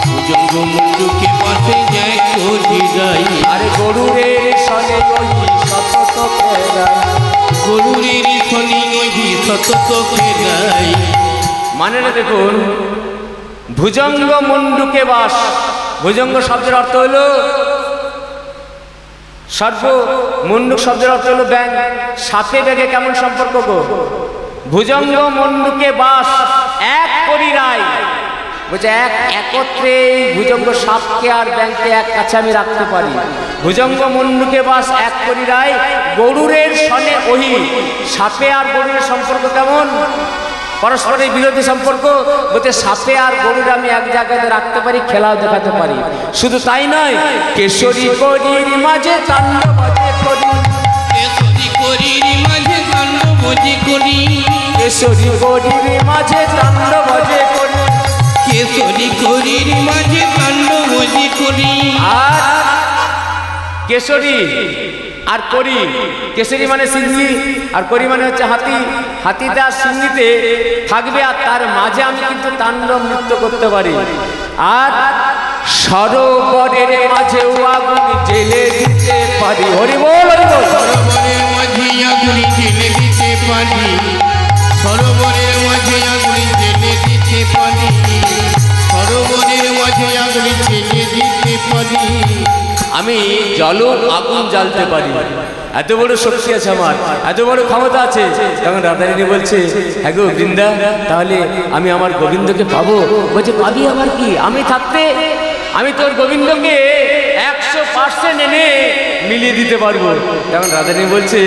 ভুজঙ্গ মুন্ডুকে বাসে এক করি রাই। আরে গরুরের সনে ওই সতত ফেরাই, গরুরের শনি ওই সতত ফেরাই। মানে না দেখুন, ভুজঙ্গ মুন্ডুকে বাস, ভুজঙ্গ শব্দের অর্থ হলো সর্ব, মুন্ডুক শব্দের অর্থ হলো ব্যাং। সাপে ব্যাগে কেমন সম্পর্ক গো? ভুজঙ্গ মুন্ডুকে বাস এক করি রাই, বলছে একত্রে ভুজঙ্গ সাপকে আর ব্যাংকে এক কাছে আমি রাখতে পারি। ভুজঙ্গ মুন্ডুকে বাস এক করি রাই, গরুরের সনে ওহি। সাপে আর গরুরের সম্পর্ক কেমন? পরস্পরের বিরোধী সম্পর্ক। বলতে সাপে আর গরুর আমি এক জায়গায় রাখতে পারি, খেলাও দেখাতে পারি। শুধু তাই নয়, কেশরী করির মাঝে তাণ্ডবজে করি, কেশরী করির মাঝে তাণ্ডবজে করি, কেশরী করির মাঝে তাণ্ডবজে করি, কেশরী করির মাঝে তাণ্ডবজে করি। আর কেশরী আর করি, কেশরী মানে সিংহী আর করি মানে হচ্ছে হাতি। হাতিটা সিংহীতে থাকবে আর তার মাঝে আমি কিন্তু তাণ্ডব নৃত্য করতে পারি। আর সরোবরের মাঝেও আগুন জেলে দিতে পারি। হরি বল, হরি বল। সরোবরের মাঝে আগুন জেলে দিতে পারি, সরোবরের মাঝে আগুন জেলে দিতে পারি, সরোবরের মাঝে আগুন জেলে দিতে পারি। আমি জল আগুন জ্বালতে পারি, এত বড় শক্তি আছে আমার, এত বড় ক্ষমতা আছে। তখন রাধারানী বলছে হ্যাঁ গো বৃন্দা, তাহলে আমি আমার গোবিন্দকে পাবো। বলছে পাবি আমার কি, আমি থাকতে আমি তোর গোবিন্দকে 100% এনে মিলিয়ে দিতে পারবো। তখন রাধারানী বলছে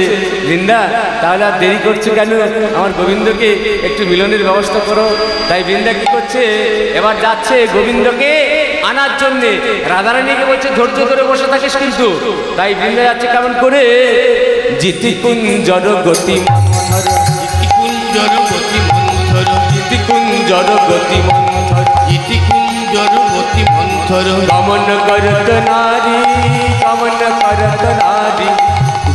বৃন্দা তাহলে আর দেরি করছো কেন, আমার গোবিন্দকে একটু মিলনের ব্যবস্থা করো। তাই বৃন্দা কি করছে, এবার যাচ্ছে গোবিন্দকে আনার জন্যে। রাধারানীকে বলছে ধৈর্য ধরে বসে থাকিস কিন্তু। তাই বৃন্দা যাচ্ছে কেমন করে, জিতিকুঞ্জর গতি মন্থর, জিতিকুঞ্জর গতি মন্থর, জিতিকুঞ্জর গতি মন্থর, জিতিকুঞ্জর গতি মন্থর। গমন করত নারী, গমন করত নারী,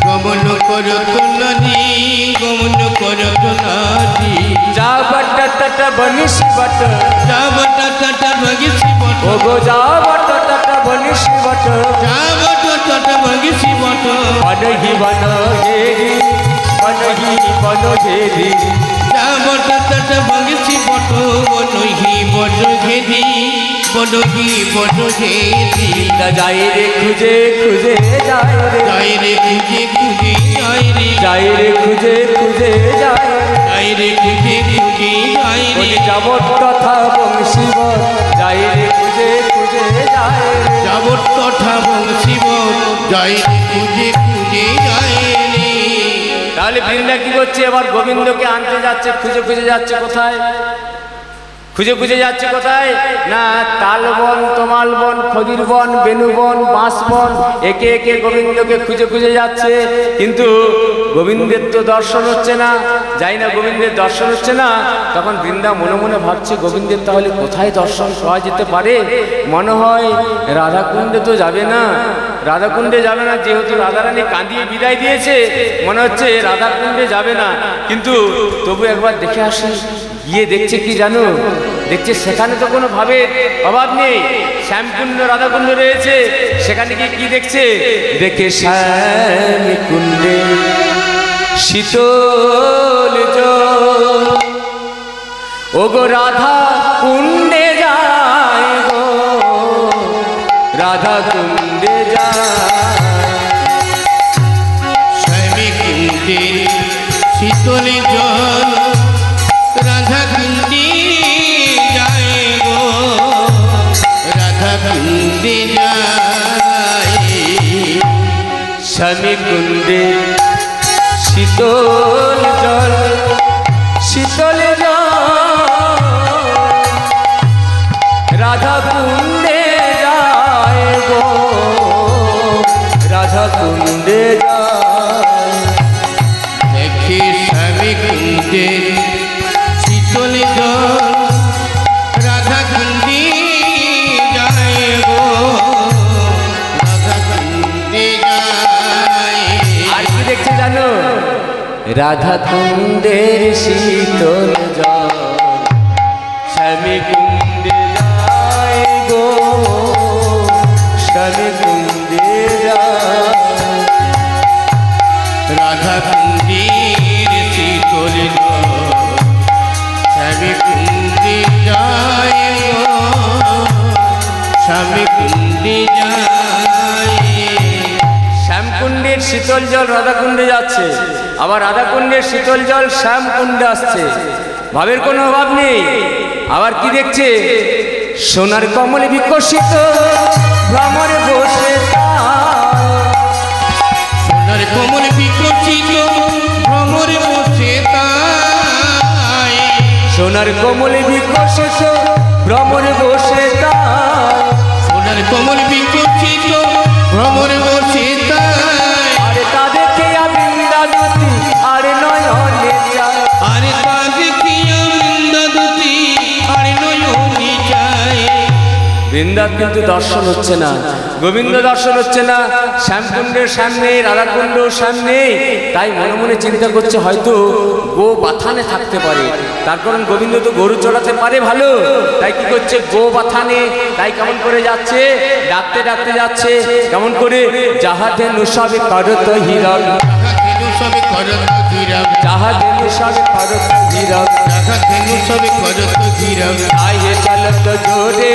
গমন করত নারী, গমন করত নারী। যা বট তট বনিশি বট, যা বট তট বনিশি বট, ও গো যা বট তট বনিশি বট, যা বট তট বনিশি বট। বনহি বন ঘেরি, বনহি বন ঘেরি, যা বট তট বনিশি বট, বনহি বন ঘেরি, বনহি বন ঘেরি। যাই রে খুঁজে খুঁজে যাই রে, যাই রে খুঁজে খুঁজে যাই রে, যাই রে খুঁজে খুঁজে যাই, যাই রে খুঁজে খুঁজে যাই রে। বলি যাবত তথা বংশীবর, যাই রে খুঁজে খুঁজে যাই, যাবত তথা বংশীবর, যাই রে খুঁজে খুঁজে যাই রে। তাহলে বৃন্দা কি করছে, এবার গোবিন্দকে আনতে যাচ্ছে, খুঁজে খুঁজে যাচ্ছে কোথায়, খুঁজে খুঁজে যাচ্ছে কোথায় না, তালবন, তমাল বন, খদির বন, বেনুবন, বাঁশবন, একে একে গোবিন্দকে খুঁজে খুঁজে যাচ্ছে। কিন্তু গোবিন্দের তো দর্শন হচ্ছে না, যাই না গোবিন্দের দর্শন হচ্ছে না। তখন বৃন্দা মনে মনে ভাবছে গোবিন্দের তাহলে কোথায় দর্শন পাওয়া যেতে পারে। মনে হয় রাধাকুণ্ডে তো যাবে না, রাধাকুণ্ডে যাবে না, যেহেতু রাধারানী কাঁদিয়ে বিদায় দিয়েছে, মনে হচ্ছে রাধাকুণ্ডে যাবে না। কিন্তু তবু একবার দেখে আসি। গিয়ে দেখছে কি জানো, দেখছে সেখানে তো কোনো ভাবের অভাব নেই, শ্যামকুণ্ড রাধাকুণ্ড রয়েছে। সেখানে গিয়ে কি দেখছে, দেখে শ্যামকুণ্ডে শীতল জল, ও গো রাধা কুণ্ডে যায় গো, রাধা কুণ্ডে যায়, শ্যামকুণ্ডে শীতল জল, রাধা কুণ্ডে যায় গো, রাধা কুণ্ডে যায়। শ্যামকুণ্ডে শীতল জল, শীতল জল, রাধা কুণ্ডে যায় গো, রাধা কুণ্ডে কুঞ্জের শীতল জল রাধা কুঞ্জে যায় গো রাধা কুঞ্জে যায়। আর কি দেখছে জানো? রাধা কুণ্ডের শীতল জল স্বামী কুণ্ডে যায় গো স্বামী কুণ্ডে যায়। রাধা কুঞ্জের শীতল জল স্বামী কুঞ্জে যায় গো স্বামী কুঞ্জে যায়। শ্যামকুণ্ডের শীতল জল রাধাকুণ্ডে যাচ্ছে, আবার রাধাকুণ্ডের শীতল জল শ্যামকুণ্ডে আসছে, ভাবের কোনো অভাব নেই। আবার কি দেখছে? সোনার কমলে বিকশিত ভ্রমরে বসে সোনার কোমল বিকশিত ভ্রমরে বসে তাই সোনার কমলে বিকশিত ভ্রমরে বসে সোনার কোমল বিকশিত ভ্রমরে বসে তাই। আরে তাদের খেয়া বৃন্দাবতী আরে নয়নে যায়। আরে তাকে কিয়া বৃন্দাবতী আরে নয়নে যায়। বৃন্দার কিন্তু দর্শন হচ্ছে না, গোবিন্দ দর্শন হচ্ছে না, শ্যামকুণ্ডের সামনে রাধাকুণ্ড সামনে। তাই মনে মনে চিন্তা করছে হয়তো গো বাথানে থাকতে পারে, তার কারণ গোবিন্দ তো গরু চড়াতে পারে ভালো। তাই কি করছে? গো বাথানে। তাই কেমন করে যাচ্ছে? ডাকতে ডাকতে যাচ্ছে কেমন করে? যাহাতে নুসবে করত হীরক ধেনু সবে করত গিরব যাহাতে নুসবে করত হীরক ধেনু সবে করত গিরব তাহে চলত জোরে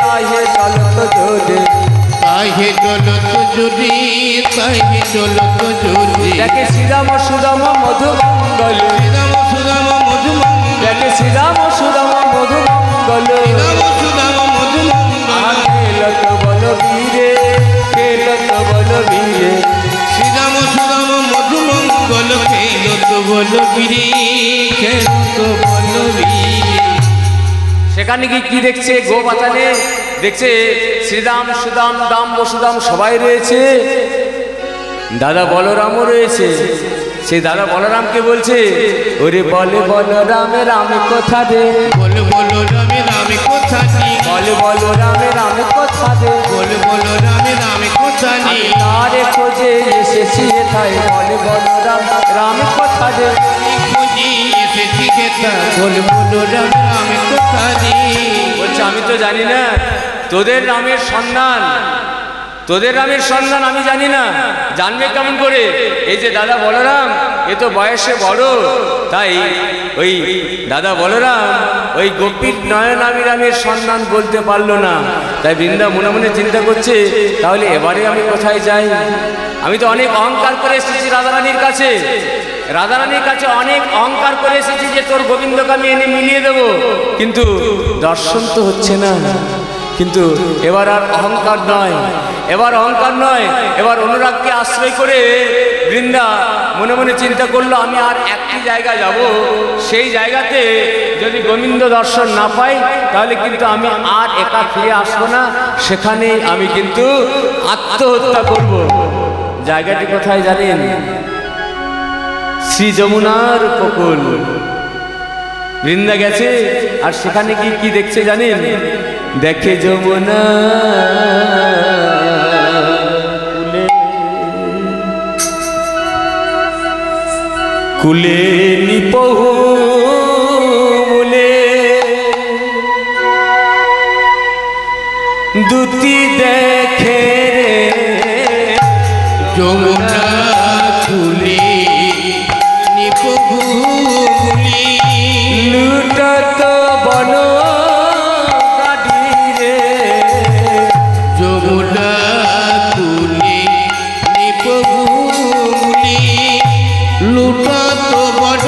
তাহে চলত জোরে। তাহে চলত জুড়ি তাহে চলত জুড়ি দেখে শ্রীরাম সুদাম মধুমঙ্গল রাম সুদাম মধুমঙ্গল দেখে শ্রীরাম সুদাম মধুমঙ্গল। রাম সুদাম মধুমঙ্গল খেলত বল বীরে খেলত বল বীরে। শ্রীরাম সুদাম মধুমঙ্গল খেলত বল বীরে খেলত বল বীরে। সেখানে কি দেখছে? গো বাতানে দেখছে শ্রীরাম সুদাম দাম বসুদাম সবাই রয়েছে, দাদা বলরামও রয়েছে। সেই দাদা বলরামকে বলছে, ওরে বলে বলরামে রামে কথা দে, বল বল রামে রামে কথা নেই বলে বলরামে রামে কথা দে। বল বল রামে রামে কথা নেই তারে খোঁজে এসেছি তাই বলে বলরাম রামে কথা দে। খুঁজি এসেছি খেতা বল বল রামে রামে কথা নেই। বলছে আমি তো জানি না তোদের রামের সন্ধান, তোদের রামের সন্ধান আমি জানি না, জানবে কেমন করে? এই যে দাদা বলরাম এ তো বয়সে বড়, তাই ওই দাদা বলরাম ওই গোপীর নয়নামী রামের সন্ধান বলতে পারলো না। তাই বৃন্দা মনে মনে চিন্তা করছে তাহলে এবারে আমি কোথায় যাই? আমি তো অনেক অহংকার করে এসেছি রাধারানীর কাছে, রাধারানীর কাছে অনেক অহংকার করে এসেছি যে তোর গোবিন্দকে আমি এনে মিলিয়ে দেব, কিন্তু দর্শন তো হচ্ছে না। কিন্তু এবার আর অহংকার নয়, এবার অহংকার নয়, এবার অনুরাগকে আশ্রয় করে বৃন্দা মনে মনে চিন্তা করলো আমি আর একটি জায়গা যাব, সেই জায়গাতে যদি গোবিন্দ দর্শন না পাই তাহলে কিন্তু আমি আর একা ফিরে আসবো না, সেখানে আমি কিন্তু আত্মহত্যা করব। জায়গাটি কোথায় জানেন? শ্রী যমুনার উপকূল। বৃন্দা গেছে আর সেখানে কি দেখছে জানেন? দেখে যমুনা কুলে নিপহু মুলে দুটি দেখে যমুনা কুলে নিপভুলি লুটত বন গাড়ি রে। যমুনা কুলে নিপভুলি লুটাত বড়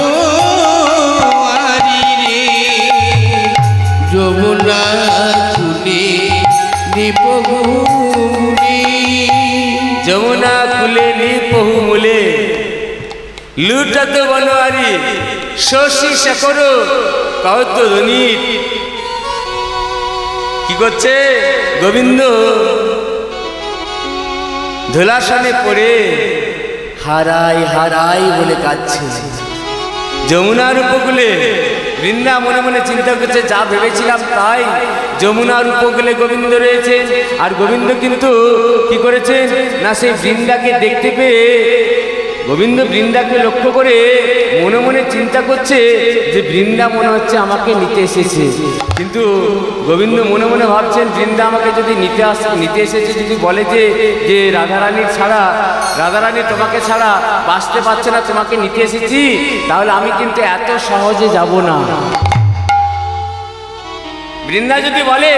আরি রে। যমুনা কুলে নিপভুলি যমুনা কুলে নিপহু মূলে লুটাত বনোয়ারি শশী শেখর কহত ধনির। কি করছে গোবিন্দ? ধুলাসনে পড়ে হারাই হারাই বলে কাঁদছে। যমুনার উপকূলে বৃন্দা মনে মনে চিন্তা করছে, যা ভেবেছিলাম তাই, যমুনার উপকূলে গোবিন্দ রয়েছে। আর গোবিন্দ কিন্তু কি করেছে না, সেই বৃন্দাকে দেখতে পেয়ে গোবিন্দ বৃন্দাকে লক্ষ্য করে মনে মনে চিন্তা করছে যে বৃন্দা মনে হচ্ছে আমাকে নিতে এসেছে। কিন্তু গোবিন্দ মনে মনে ভাবছেন, বৃন্দা আমাকে যদি নিতে এসেছে, যদি বলে যে রাধারানীর ছাড়া, রাধারানী তোমাকে ছাড়া বাঁচতে পারছে না, তোমাকে নিতে এসেছি, তাহলে আমি কিন্তু এত সহজে যাব না। বৃন্দা যদি বলে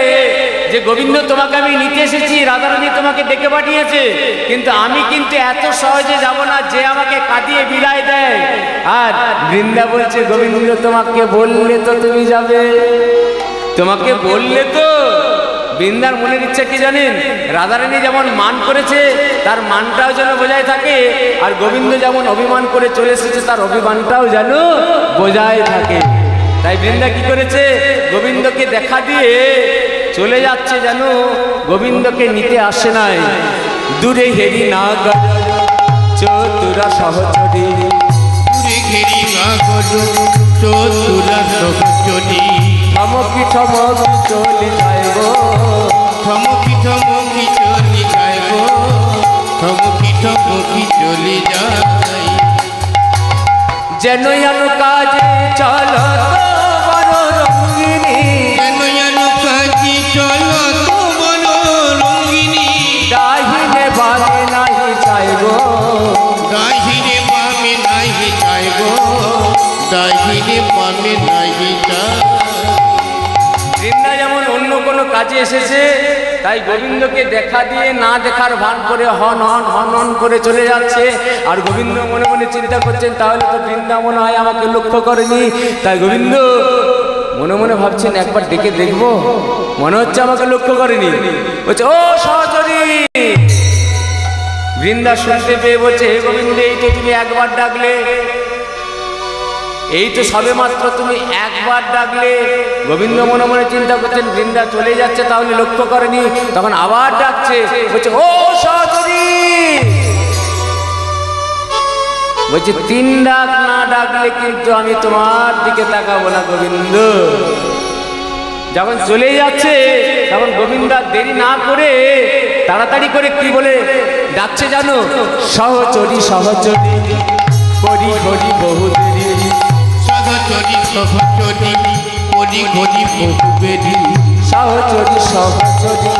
যে গোবিন্দ তোমাকে আমি নিতে এসেছি, রাধারানী তোমাকে ডেকে পাঠিয়েছে, কিন্তু আমি কিন্তু এত সহজে যাব না, যে আমাকে কাটিয়ে বিদায় দেয়। আর বৃন্দা বলছে, গোবিন্দ তোমাকে বললে তো তুমি যাবে, তোমাকে বললে তো। বৃন্দার মনের ইচ্ছা কি জানেন, রাধারানী যেমন মান করেছে তার মানটাও যেন বজায় থাকে, আর গোবিন্দ যেমন অভিমান করে চলে এসেছে তার অভিমানটাও যেন বজায় থাকে। তাই বৃন্দা কি করেছে, গোবিন্দকে দেখা দিয়ে চলে যাচ্ছে, যেন গোবিন্দকে নিতে আসে নাই। দূরে হেরি না চতুরা সহচরী, দূরে ঘেরি না চতুরা সহচরী, থমকি থমকি চলে যাইব, থমকি থমকি চলি যাইব, থমকি থমকি চলি যাই। যেন আনো কাজে চলো বড় রঙ্গিনী, যেন আনো কাজে চলো তো বড় রঙ্গিনী, ডাহিনে বামে নাহি চাইব, দাহিনে বামে নাহি যাইব, দাহিনে বামে নাহি যাই। বৃন্দা যেমন অন্য কোনো কাজে এসেছে, তাই গোবিন্দকে দেখা দিয়ে না দেখার ভান করে হন হন হন হন করে চলে যাচ্ছে। আর গোবিন্দ মনে মনে চিন্তা করছেন, তাহলে তো বৃন্দা মনে হয় আমাকে লক্ষ্য করেনি। তাই গোবিন্দ মনে মনে ভাবছেন, একবার ডেকে দেখবো, মনে হচ্ছে আমাকে লক্ষ্য করেনি। বলছে, ও সহচরী। বৃন্দা শুনতে পেয়ে বলছে, হে গোবিন্দ, এই তো তুমি একবার ডাকলে, এই তো সবে মাত্র তুমি একবার ডাকলে। গোবিন্দ মনে মনে চিন্তা করছেন, বৃন্দা চলে যাচ্ছে, তাহলে লক্ষ্য করেনি। তখন আবার ডাকছে, বলছে, ও সহচরী। বলছে, 3 ডাক না ডাকলে কিন্তু আমি তোমার দিকে তাকাবো না গোবিন্দ। যখন চলে যাচ্ছে তখন গোবিন্দ দেরি না করে তাড়াতাড়ি করে কি বলে ডাকছে জানো, সহচরী সহচরী, করি করি বহু দেরি, সহচরী সহচরী, করি করি বহু বেরি, সহচরী সহচরী,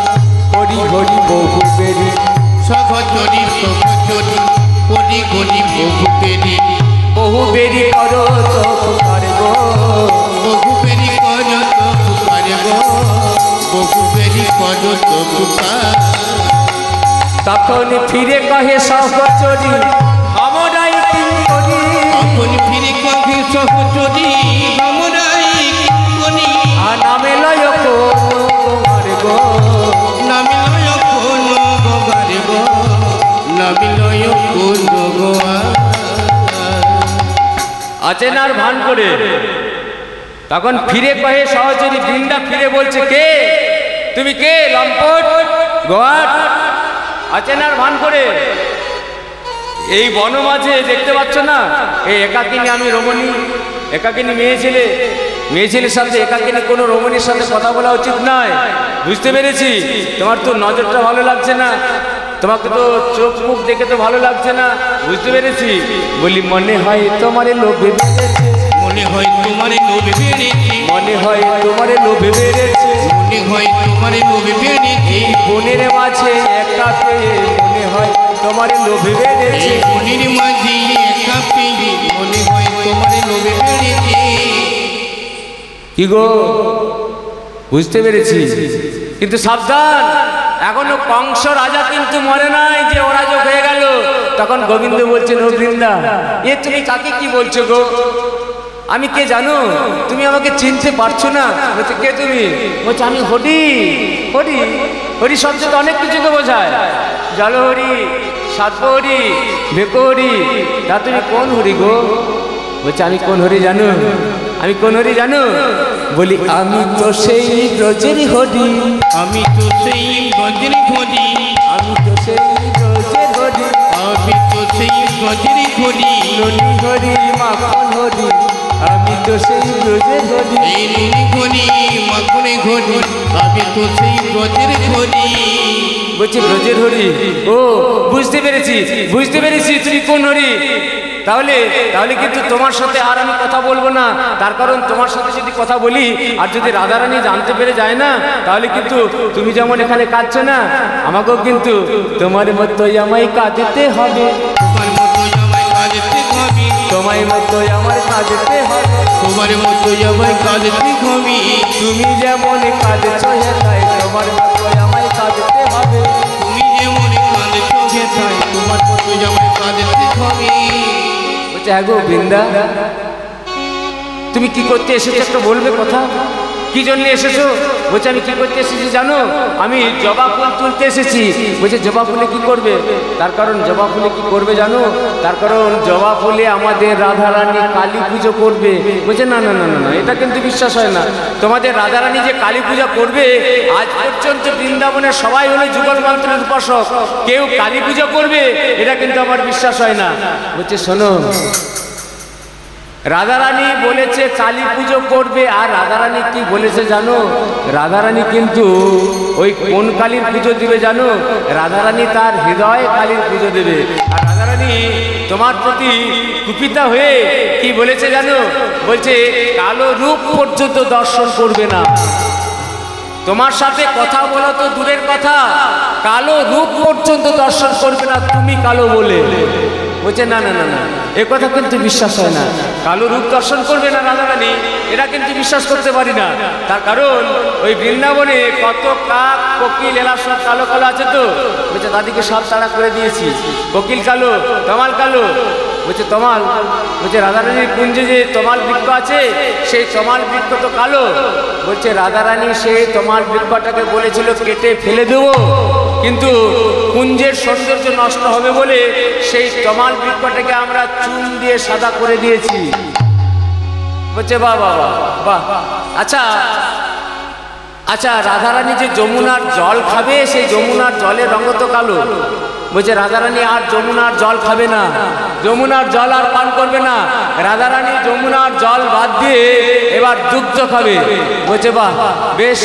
করি করি বহু বেরি, সহচরী সহচরী, করি করি বহু বেরি, বহু বেরি করো তো পারব, বহু বেরি করো তো পারব, বহু বেরি করো তো পারব। তখন ফিরে কহে সহচরী, আমরাই কি করি, তখন ফিরে কহে সহচরী, আমরাই কি করি, আর নামে লয় তোমার গো, নামে লয় কোন গোগারে গো, নামে লয় কোন গোয়া। অচেনার ভান করে তখন ফিরে কহে সহচরী। বৃন্দা ফিরে বলছে, কে তুমি, কে লম্পট গোয়াট। অচেনার ভান করে এই বন মাঝে দেখতে পাচ্ছ না, এই একাকিনী আমি রমণী, একাকিনী মেয়ে ছেলে, মেয়ে ছেলের সাথে একাকিনী কোনো রমণীর সাথে কথা বলা উচিত নয়। বুঝতে পেরেছি, তোমার তো নজরটা ভালো লাগছে না, তোমাকে তো চোখ মুখ দেখে তো ভালো লাগছে না। বুঝতে পেরেছি। বলি, মনে হয় তোমার লোভে বেড়েছে, মনে হয় তোমার লোভে বেড়েছে, মনে হয় তোমার লোভে বেড়েছে, মনে হয় তোমার লোভে বেড়েছে, বনের মাঝে একা পেয়ে মনে হয় তোমার লোভে বেড়েছে, এই বনের মাঝে একা পেয়ে মনে হয় তোমার লোভে বেড়েছে। কি গো, বুঝতে পেরেছি। কিন্তু সাবধান, এখনো কংস রাজা কিন্তু মরে নাই যে অরাজক হয়ে গেল। তখন গোবিন্দ বলছেন, ও বৃন্দা, এ তুমি কাকে কি বলছো গো, আমি কে জানো, তুমি আমাকে চিনতে পারছো না। বলছে, কে তুমি? বলছে, আমি হরি। হরি, হরি শব্দ তো অনেক কিছুকে বোঝায়, জলহরি, সাতহরি, ভেকহরি। তা তুমি কোন হরি গো? বলছে, আমি কোন হরি জানো, আমি কোন হরি জানো? বলি, আমি তো সেই ব্রজের হরি, আমি তো সেই ব্রজের হরি, আমি তো সেই ব্রজের হরি, আমি তো সেই ব্রজের হরি, ননী হরি, মাখন হরি, আমি তো সেই ব্রজের হরি। এই নুনি ঘনি মাখনে ঘনি আমি তো সেই ব্রজের ঘনি। বলছি ব্রজের হরি। ও বুঝতে পেরেছি, বুঝতে পেরেছি তুমি কোন হরি। তাহলে তাহলে কিন্তু তোমার সাথে আর আমি কথা বলবো না। তার কারণ তোমার সাথে যদি কথা বলি আর যদি রাধারানী জানতে পেরে যায় না, তাহলে কিন্তু তুমি যেমন এখানে কাঁদছো না, আমাকেও কিন্তু তোমার মতোই আমায় কাঁদতে হবে। তোমার মতোই আমায় কাঁদতে হবে। তোমার মতোই আমার কাঁদতে হবে। তোমার মতোই আমায় কাঁদতে হবে। তুমি যেমন কাঁদছো হেথায়, তোমার মতোই আমায় কাঁদতে হবে। তুমি যেমন কাঁদছো হেথায়, তোমার মতোই আমায় কাঁদতে হবে। বলছে হ্যাঁ গো বৃন্দা, তুমি কি করতে এসেছো একটা বলবে কথা? কি জন্য এসেছো? বলছে আমি কি করতে এসেছি জানো? আমি জবা ফুল তুলতে এসেছি। বলছে জবা ফুলে কি করবে? তার কারণ জবা ফুলে কি করবে জানো? তার কারণ জবা ফুলে আমাদের রাধারানী কালী পুজো করবে। বলছে না না না না, এটা কিন্তু বিশ্বাস হয় না। তোমাদের রাধারানী যে কালী পূজা করবে, আজ পর্যন্ত বৃন্দাবনের সবাই হলো যুগল মন্ত্রের উপাসক, কেউ কালী পূজা করবে এটা কিন্তু আমার বিশ্বাস হয় না। বলছে শোনো, রাধারানী বলেছে কালী পুজো করবে। আর রাধারানী কি বলেছে জানো? রাধারানী কিন্তু ওই কোন কালীর পুজো দিবে জানো? রাধারানী তার হৃদয়ে কালীর পুজো দেবে। আর রাধারানী তোমার প্রতি কুপিতা হয়ে কি বলেছে জানো? বলছে কালো রূপ পর্যন্ত দর্শন করবে না। তোমার সাথে কথা বলা তো দূরের কথা, কালো রূপ পর্যন্ত দর্শন করবে না তুমি কালো বলে। বলছে না না না না, এ কথা কিন্তু বিশ্বাস হয় না। কালো রূপ দর্শন করবে না রাধারানী, এটা কিন্তু বিশ্বাস করতে পারি না। তার কারণ ওই বৃন্দাবনে কত কাক কোকিল এরা সব কালো কালো আছে তো। বলছে দাদিকে সব তাড়া করে দিয়েছি, কোকিল কালো, তমাল কালো। বলছে তমাল? বলছে রাধারানীর কুঞ্জে যে তমাল বৃক্ষ আছে, সেই তমাল বৃক্ষ তো কালো। বলছে রাধারানী সেই তমাল বৃক্ষটাকে বলেছিল কেটে ফেলে দেবো, কিন্তু কুঞ্জের সৌন্দর্য নষ্ট হবে বলে সেই তমাল বৃক্ষটাকে আমরা চুন দিয়ে সাদা করে দিয়েছি। বলছে বাহ বাহ বাহ। আচ্ছা আচ্ছা, রাধারানী যে যমুনার জল খাবে, সেই যমুনার জলের রঙ তো কালো। বলছে রাধারানী আর যমুনার জল খাবে না, যমুনার জল আর পান করবে না। রাধারানী যমুনার জল বাদ দিয়ে এবার দুগ্ধ খাবে। বলছে বাহ বেশ।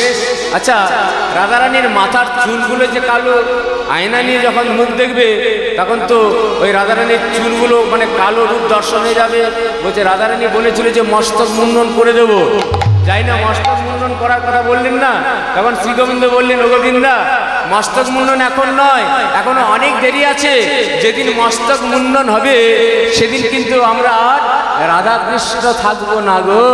আচ্ছা, রাধারানীর মাথার চুলগুলো যে কালো, আয়না নিয়ে যখন মুখ দেখবে তখন তো ওই রাধারানীর চুলগুলো মানে কালো রূপ দর্শন হয়ে যাবে। বলছে রাধারানী বলেছিল যে মস্তক মুন্ডন করে দেবো। যাই না, মস্তক মুন্ডন করার কথা বললেন না, তখন শ্রী গোবিন্দ বললেন ও গোবিন্দা, মস্তক মুন্ডন এখন নয়, এখনো অনেক দেরি আছে। যেদিন মস্তক মুন্ডন হবে সেদিন কিন্তু আমরা আর রাধা কৃষ্ণ থাকবো না গো।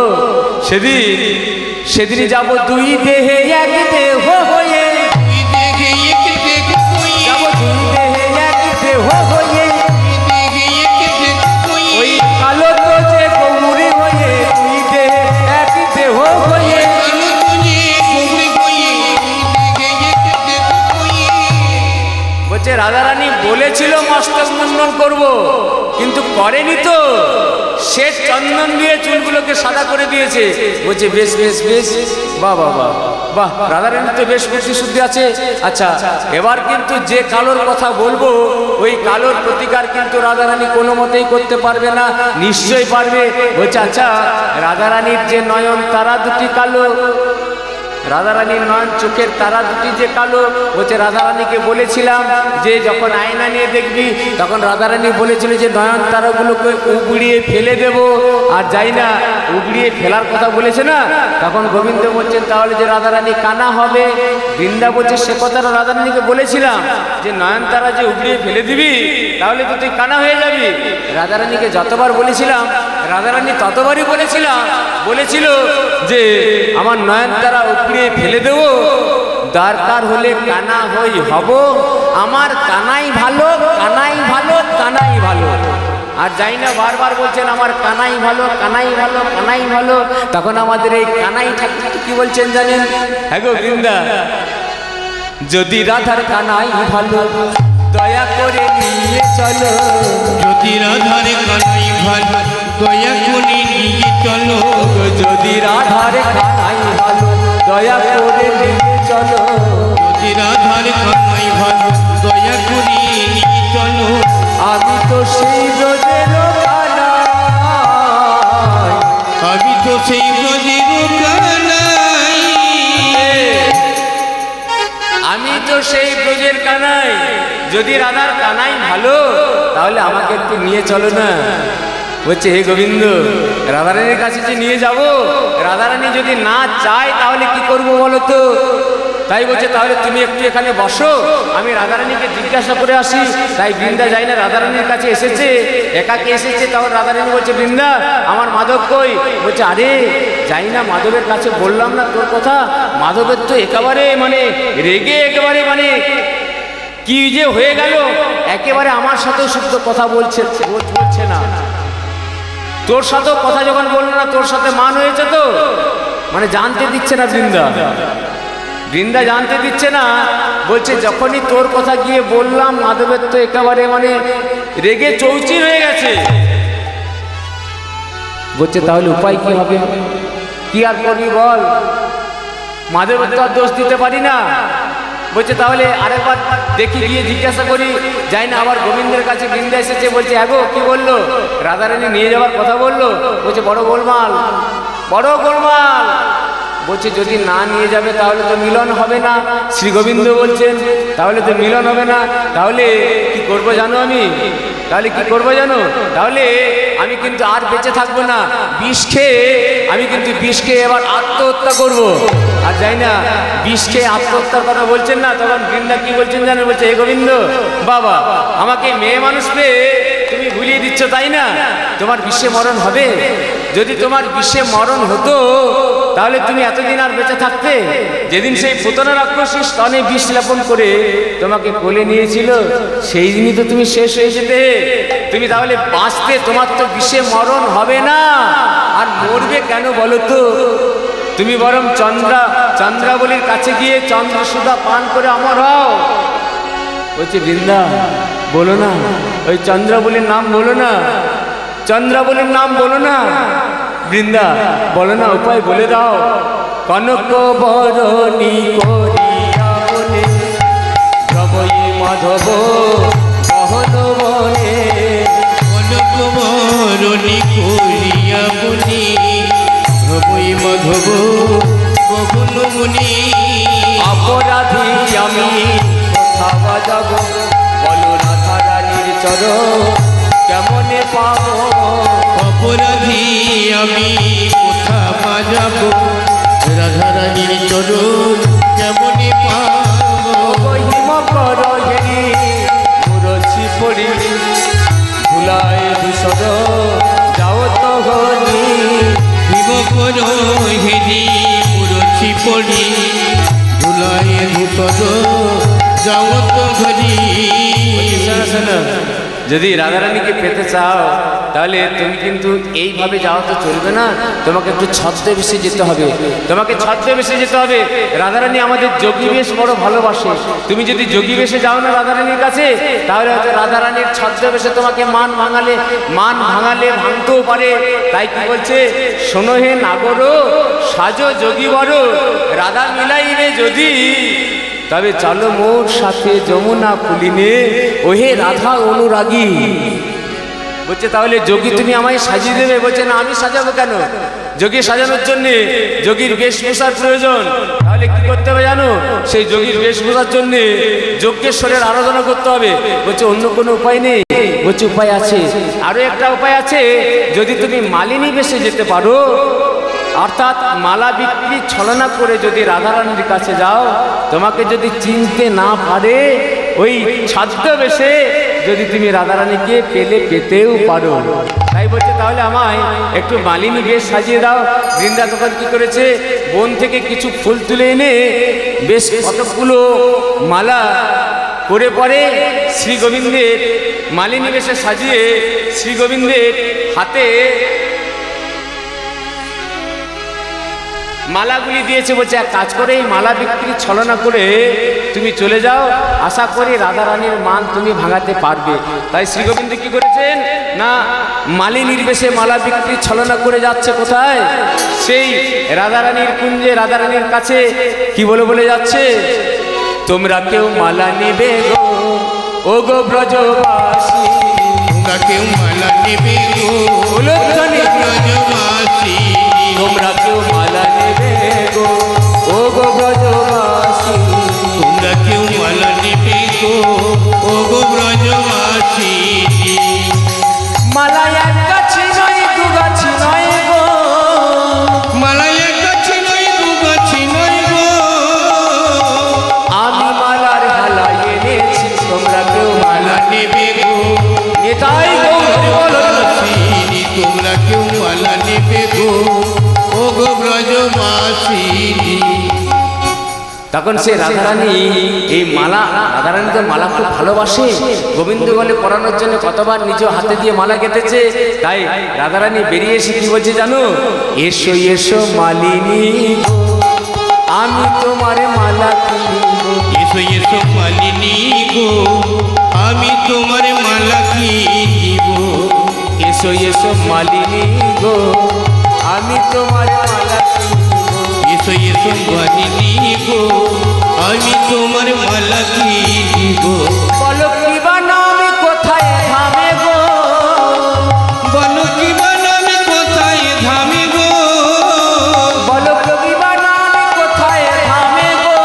সেদিনই যাব দুই দেহে এক দেহ হয়ে, যাব দুই দেহে এক দেহ হয়ে, ওই কালো তো যে গৌরী হয়ে, দুই দেহে এক দেহ হয়ে। বলছে রাধারানী বলেছিল মস্তক মুন্ডন করব, কিন্তু করেনি তো। সে চন্দন দিয়ে চুলগুলোকে সাদা করে দিয়েছে। বলছে বেশ বেশ বেশ, বাহ বাহ বাহ বাহ, রাধারানী তো বেশ বুদ্ধি শুদ্ধি আছে। আচ্ছা, এবার কিন্তু যে কালোর কথা বলবো, ওই কালোর প্রতিকার কিন্তু রাধারানী কোনো মতেই করতে পারবে না। নিশ্চয়ই পারবে। বলছে আচ্ছা, রাধারানীর যে নয়ন তারা দুটি কালো, রাধারানীর নয়ন চোখের তারা দুটি যে কালো। বলছে রাধারানীকে বলেছিলাম যে যখন আয়না নিয়ে দেখবি, তখন রাধারানী বলেছিল যে নয়ন তারাগুলোকে উগড়িয়ে ফেলে দেব। আর যাই না, উগড়িয়ে ফেলার কথা বলেছে না, তখন গোবিন্দ বলছেন তাহলে যে রাধারানী কানা হবে। বৃন্দা বলছে সে কথাটা রাধারানীকে বলেছিলাম যে নয়ন তারা যে উগড়িয়ে ফেলে দিবি, তাহলে তো তুই কানা হয়ে যাবি। রাধারানীকে যতবার বলেছিলাম, রাধারানী ততবারই বলেছিল যে আমার নয়ন তারা উগড়িয়ে ফেলে দেব, দরকার হলে কানা হই হব, আমার কানাই ভালো, কানাই ভালো, কানাই ভালো। আর যাই না, বারবার বলছেন আমার কানাই ভালো, কানাই ভালো, কানাই ভালো। তখন আমাদের এই কানাই ঠাকুর কি বলছেন জানেন? হ্যাঁ গো বৃন্দা, যদি রাধার কানাই ভালো, দয়া করে নিয়ে চলো। যদি রাধার কানাই ভালো, দয়া করে নিয়ে চলো। যদি রাধার কানাই ভালো, দয়া করে নিয়ে চলো। যদি রাধার কানাই ভালো, দয়া করে নিয়ে চলো। আমি তো সেই ব্রজের কানাই, তো সেই ব্রজের কানাই, আমি তো সেই ব্রজের কানাই। যদি রাধার কানাই ভালো তাহলে আমাকে একটু নিয়ে চলো না। বলছে হে গোবিন্দ, রাধারানীর কাছে যে নিয়ে যাব, রাধারানী যদি না চায় তাহলে কি করব বলো তো? তাই বলছে তাহলে তুমি একটু এখানে বসো, আমি রাধারানীকে জিজ্ঞাসা করে আসি। তাই বৃন্দা যাই না, রাধারানীর কাছে এসেছে, একাকে এসেছে। তখন রাধারানী বলছে বৃন্দা আমার মাধব কই? বলছে আরে যাই না, মাধবের কাছে বললাম না তোর কথা? মাধবের তো একেবারে মানে রেগে একেবারে মানে কি যে হয়ে গেল, একেবারে আমার সাথেও শুদ্ধ কথা বলছে না। তোর সাথেও কথা যখন বললো না, তোর সাথে মান হয়েছে তো, মানে জানতে দিচ্ছে না বৃন্দা জানতে দিচ্ছে না। বলছে যখনই তোর কথা গিয়ে বললাম, মাধবের তো একেবারে মানে রেগে চৌচির হয়ে গেছে। বলছে তাহলে উপায় কি হবে? কি আর করবি বল, মাধবের তো আর দোষ দিতে পারি না। বলছে তাহলে আরেকবার দেখি, গিয়ে জিজ্ঞাসা করি। যাই না, আবার গোবিন্দের কাছে বৃন্দা এসেছে। বলছে এগো কি বললো? রাধারানী নিয়ে যাওয়ার কথা বললো। বলছে বড় গোলমাল। বলছে যদি না নিয়ে যাবে তাহলে তো মিলন হবে না। শ্রী গোবিন্দ বলছেন তাহলে তো মিলন হবে না। তাহলে কি করবো জানো আমি? তাহলে আমি কিন্তু আর বেঁচে থাকবো না, বিষ খেয়ে এবার আত্মহত্যা করব। আর যাই না, বিষ খেয়ে আত্মহত্যার কথা বলছেন না, তখন বৃন্দা কি বলছেন জানেন? বলছে হে গোবিন্দ বাবা, আমাকে মেয়ে মানুষ পেয়ে তুমি ভুলিয়ে দিচ্ছ তাই না? তোমার বিষে মরণ হবে? যদি তোমার বিষে মরণ হতো তাহলে তুমি এতদিন আর বেঁচে থাকতে? যেদিন সেই পুতনা রাক্ষসী স্তনে বিষ লেপন করে তোমাকে কোলে নিয়েছিল, সেই দিনই তো তুমি শেষ হয়ে যেতে। তুমি তাহলে বাঁচতে, তোমার তো বিষে মরণ হবে না। আর মরবে কেন বলো তো? তুমি বরং চন্দ্রাবলীর কাছে গিয়ে চন্দ্রসুধা পান করে অমর হও। বলছে বৃন্দা বলো না, ওই চন্দ্রাবলীর নাম বলো না, বৃন্দা বলো না, উপায় বলে দাও। কনক বরণী করিয়া বলে রবই মাধব গহন বনে। কনক বরণী করিয়া বলে রবই মাধব গহন বনে। অপরাধী আমি কোথা বাজাব, বলো রাধারানীর চরণ কেমনে পাবো? অপরাধী আমি কোথা বাজাব, রাধারানীর চরণ কেমনে পাবো? হিম কর হেরি মুরছি পড়ি, ভুলায় দুসর যাও তো হনি। হিম কর হেরি মুরছি পড়ি, ভুলায় দুসর যাও তো হনি। যদি রাধারানীকে পেতে চাও তাহলে তুমি কিন্তু এইভাবে যাওয়া তো চলবে না, তোমাকে একটু ছদ্মবেশে যেতে হবে। রাধারানী আমাদের যোগী বেশ বড় ভালোবাসে। তুমি যদি যোগী বেশে যাও না রাধারানীর কাছে, তাহলে হয়তো রাধারানীর ছদ্মবেশে তোমাকে মান ভাঙালে ভাঙতেও পারে। তাই কি বলছে? শোনো হে নাগর সাজো যোগী বড়, রাধা মিলাইবে যদি, তবে চলো মোর সাথে যমুনা কুলিনে, ওহে রাধা অনুরাগী। বলছে তাহলে যোগী তুমি আমায় সাজিয়ে দেবে? বলছে না, আমি সাজাবো কেন? যোগী সাজানোর জন্য যোগীর বেশভূষার প্রয়োজন। তাহলে কি করতে হবে জানো? সেই যোগীর বেশভূষার জন্য যজ্ঞেশ্বরের আরাধনা করতে হবে। বলছে অন্য কোনো উপায় নেই? বলছে উপায় আছে, আরো একটা উপায় আছে। যদি তুমি মালিনী বেশে যেতে পারো, অর্থাৎ মালা বিক্রি ছলনা করে যদি রাধারানীর কাছে যাও, তোমাকে যদি চিনতে না পারে, ওই ছদ্মবেশে যদি তুমি রাধারানীকে পেতেও পারো। তাই বলছে তাহলে আমায় একটু মালিনী বেশ সাজিয়ে দাও। বৃন্দা তখন কি করেছে? বন থেকে কিছু ফুল তুলে এনে বেশ কতগুলো মালা করে পরে শ্রী গোবিন্দের মালিনী বেশে সাজিয়ে শ্রী গোবিন্দের হাতে মালাগুলি দিয়েছে। বলছে এক কাজ করে এই মালা বিক্রি ছলনা করে তুমি চলে যাও, আশা করি রাধারানীর মান তুমি ভাঙাতে পারবে। তাই শ্রী গোবিন্দ কি করেছেন না, মালিনীর বেশে মালা বিক্রি ছলনা করে যাচ্ছে কোথায়? সেই রাধারানীর কুঞ্জে, রাধারানীর কাছে কি বলে যাচ্ছে? তোমরা কেউ মালা নেবে গো, ও গো ব্রজবাসী, তোমরা কেউ মালা নেবে গো, ব্রজবাসী, ও বাসিনি। তখন সে রাধারানী এই মালা, রাধারানী তো মালা খুব ভালোবাসে, গোবিন্দ বলে পরানোর জন্য কতবার নিজ হাতে দিয়ে মালা গেঁথেছে। তাই রাধারানী বেরিয়ে এসে কি বলছে জানো? এসো এসো মালিনী আমি তোমার মালা কিনিব। এসো এসো মালিনী গো আমি তোমার মালা কিনিব। এসো এসো মালিনী গো আমি তোমার মালা কিনিব। এসো এসো মালিনী গো আমি তোমার মালা কিনিব। বলো কি বানাবে কোথায় ধামে গো, বলো কি বানাবে কোথায় ধামে গো, বলো কি বানাবে কোথায় ধামে গো,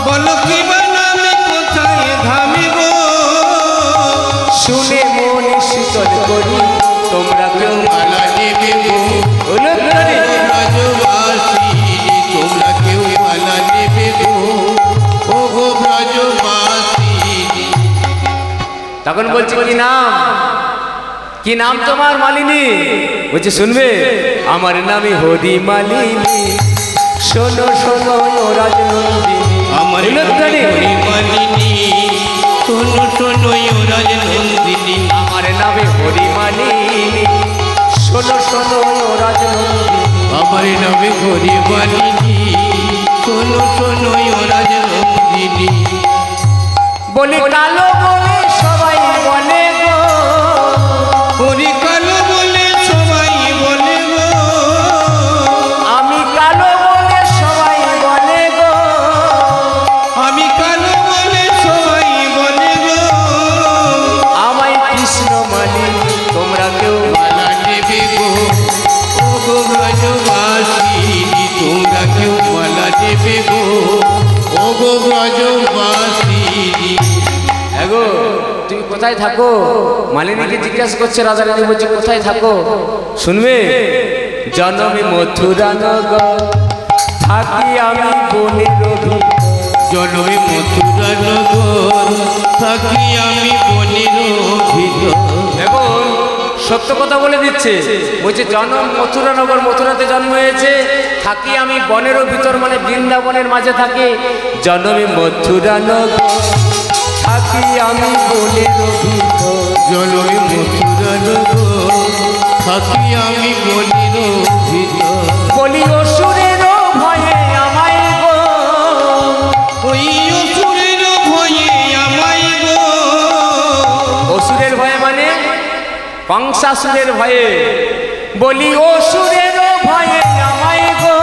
বলো কি বানাবে কোথায় ধামে গো। শুনে মনে শীতল করি তোমরা কেউ মালা নেবে গো ব্রজবাসিনী, তোমরা কেউ মালা নেবে গো ও গো ব্রজবাসিনী। তখন বলছে কি নাম, কি নাম তোমার মালিনী? বলছে শুনবে আমার নামই হরি মালিনী, শোনো শোনো ও রাজনন্দিনী। আমার নামে হরি মালিনী, শোনো শোনো ও রাজনন্দিনী। আমার নামে হরি মালিনী, শোনো শোনো ও রাজনন্দিনী। আমার নামে হরি মালিনী, শোনো শোনো ও রাজনন্দিনী। বলি কালো বলে সবাই বলে গো, হরি কালো বলে সবাই বলে গো, আমি কালো বলে সবাই বলে গো, আমি কালো বলে সবাই বলে গো। আমায় কৃষ্ণ মালিনী তোমরা কেউ মালা নেবে গো ও গো ব্রজবাসিনী, তোমরা কেউ মালা নেবে গো ও গো ব্রজবাসিনী। এগো তুমি কোথায় থাকো? মালিনীকে জিজ্ঞাসা করছে রাধারানী, বলছে কোথায় থাকো? শুনবে জনমে মথুরা নগর থাকি আমি বনের ভিতর। জনমে মথুরা নগর থাকি আমি বনের ভিতর। দেখুন সত্য কথা বলে দিচ্ছে, বলছে জন্ম মথুরা নগর, মথুরাতে জন্ম হয়েছে, থাকি আমি বনেরও ভিতর, মানে বৃন্দাবনের মাঝে থাকি। জন্মে মথুরা নগর থাকি আমি বনেরও ভিতর। জনমে মথুরা নগর থাকি আমি বনের ভিতর। বলি অসুরেরও ভয়ে আমায় গো, ওই অসুরের ভয়ে আমায় গো, অসুরের ভয়ে মানে কংসাসুরের ভয়ে। বলি অসুরেরও ভয়ে আমায় গো,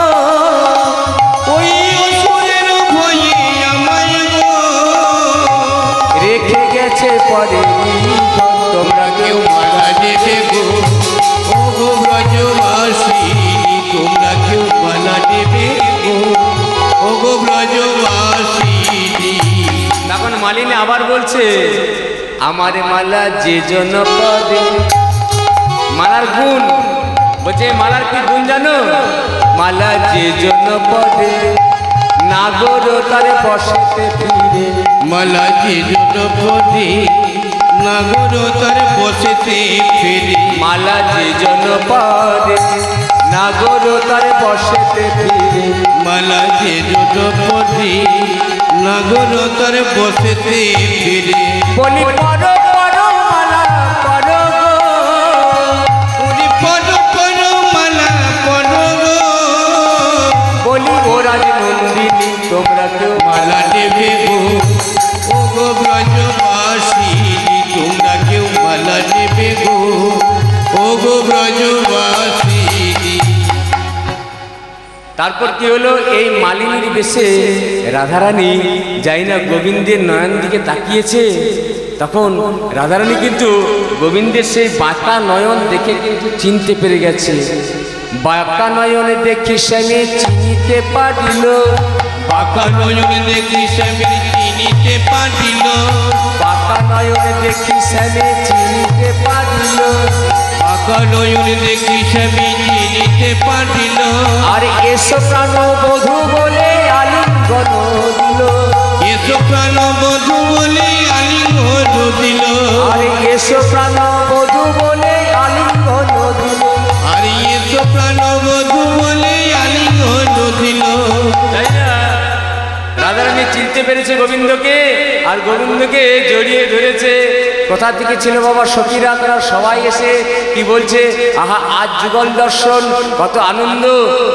ওই অসুরের ভয়ে আমায় গো। রেখে গেছে পরে তোমরা কেউ কেউ মালা নেবে গো ও গো ব্রজবাসিনী, তোমরা কেউ মালা নেবে গো ও গো ব্রজবাসিনী। তখন মালিনী আবার বলছে আমার মালা যে জন পদে। মালার গুণ বলছে, মালার কি গুণ জানো? মালা যে জন পদে নাগর তারে বসতে ফিরে। মালা যে জনপদে নাগর তার বসেতে ফেরে। মালা যে জন পদে নাগর তারে বসতে ফিরে। মালা যে জনপদে নাগর তার বসেতে ফেরে। বলি পর পর মালা পর গো, ওরে পর পর মালা পর গো, বলি ও রাজনন্দিনী তোমরা কেউ মালা নেবে গো ও গো ব্রজবাসিনী, তোমরা কেউ মালা নেবে গো ও গো ব্রজবাসিনী। তারপর কি হলো? এই মালিনীর বেশে রাধারানী যাই না গোবিন্দের নয়ন দিকে তাকিয়েছে। তখন রাধারানী কিন্তু গোবিন্দের সেই বাঁকা নয়ন দেখে কিন্তু চিনতে পেরে গেছে। বাঁকা নয়নে দেখি স্বামী চিনিতে পারিল, বাঁকা নয়নে দেখি স্বামী চিনিতে পারিল, বাঁকা নয়নে দেখি স্বামী চিনিতে পারিল। বাঁকা নয়নে দেখি স্বামী চিনিতে পারিল। আর এসো প্রাণ বধূ বলে আলিঙ্গন দিল, এসো প্রাণ বধূ বলে আলিঙ্গন দিল, আর এসো প্রাণ বধূ বলে আলিঙ্গন দিল। আর এসো প্রাণ বধূ বলে আলিঙ্গন চিনতে পেরেছে গোবিন্দকে, আর গোবিন্দকে জড়িয়ে ধরেছে। কোথা থেকে ছিল বাবা সখীরা, তারা সবাই এসে কি বলছে, আহা আজ যুগল দর্শন, কত আনন্দ।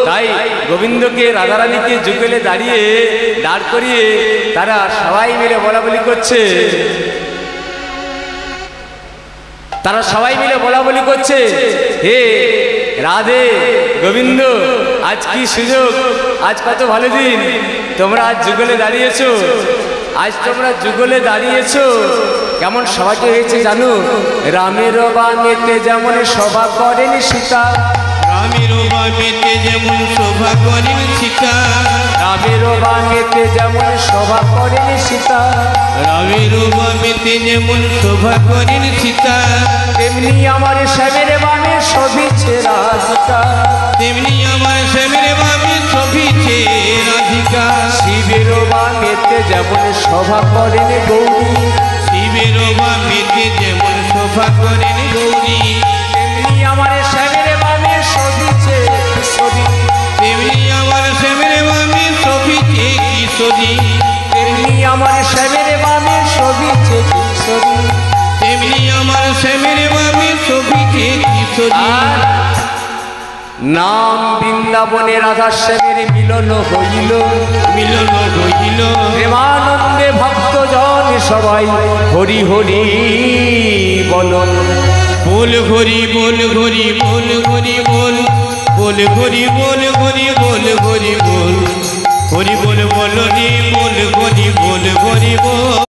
তাই গোবিন্দকে রাধারানীকে যুগলে দাঁড় করিয়ে তারা সবাই মিলে বলা বলি করছে, তারা সবাই মিলে বলা বলি করছে, হে রাধে গোবিন্দ, আজ কি সুযোগ, আজ কত ভালো দিন, তোমরা আজ যুগলে দাঁড়িয়েছো, আজ তোমরা যুগলে দাঁড়িয়েছো। কেমন সবাইকে হয়েছে জানো, রামের বামেতে যেমন সভা করেন সীতা, রামের বামেতে যেমন শোভা করেন সীতা, রামের বামেতে যেমন সভা করেন সীতা, রামের বামেতে যেমন শোভা করেন সীতা, তেমনি আমার শ্যামের বামে শোভিছে রাধিকা, তেমনি আমার শ্যামের বামে শোভিছে রাধিকা, শিবের বামেতে যেমন সভা করেন গৌরী, শিবের বামেতে যেমন শোভা করেন গৌরী, তেমনি আমার শ্যামের বামে শোভিছে কিশোরী, তেমনি আমার শ্যামের বামে শোভিছে কিশোরী, তেমনি আমার শ্যামের বামে শোভিছে কিশোরী। তেমনি আমার শ্যামের বামে শোভিছে কিশোরী। আর নাম বৃন্দাবনে রাধা শ্যামের মিলন হইল, মিলন হইল, প্রেমানন্দে ভক্তজন সবাই হরি হরি বলন, বল হরি বল হরি বল হরি বল, বল হরি বল হরি বল হরি বল।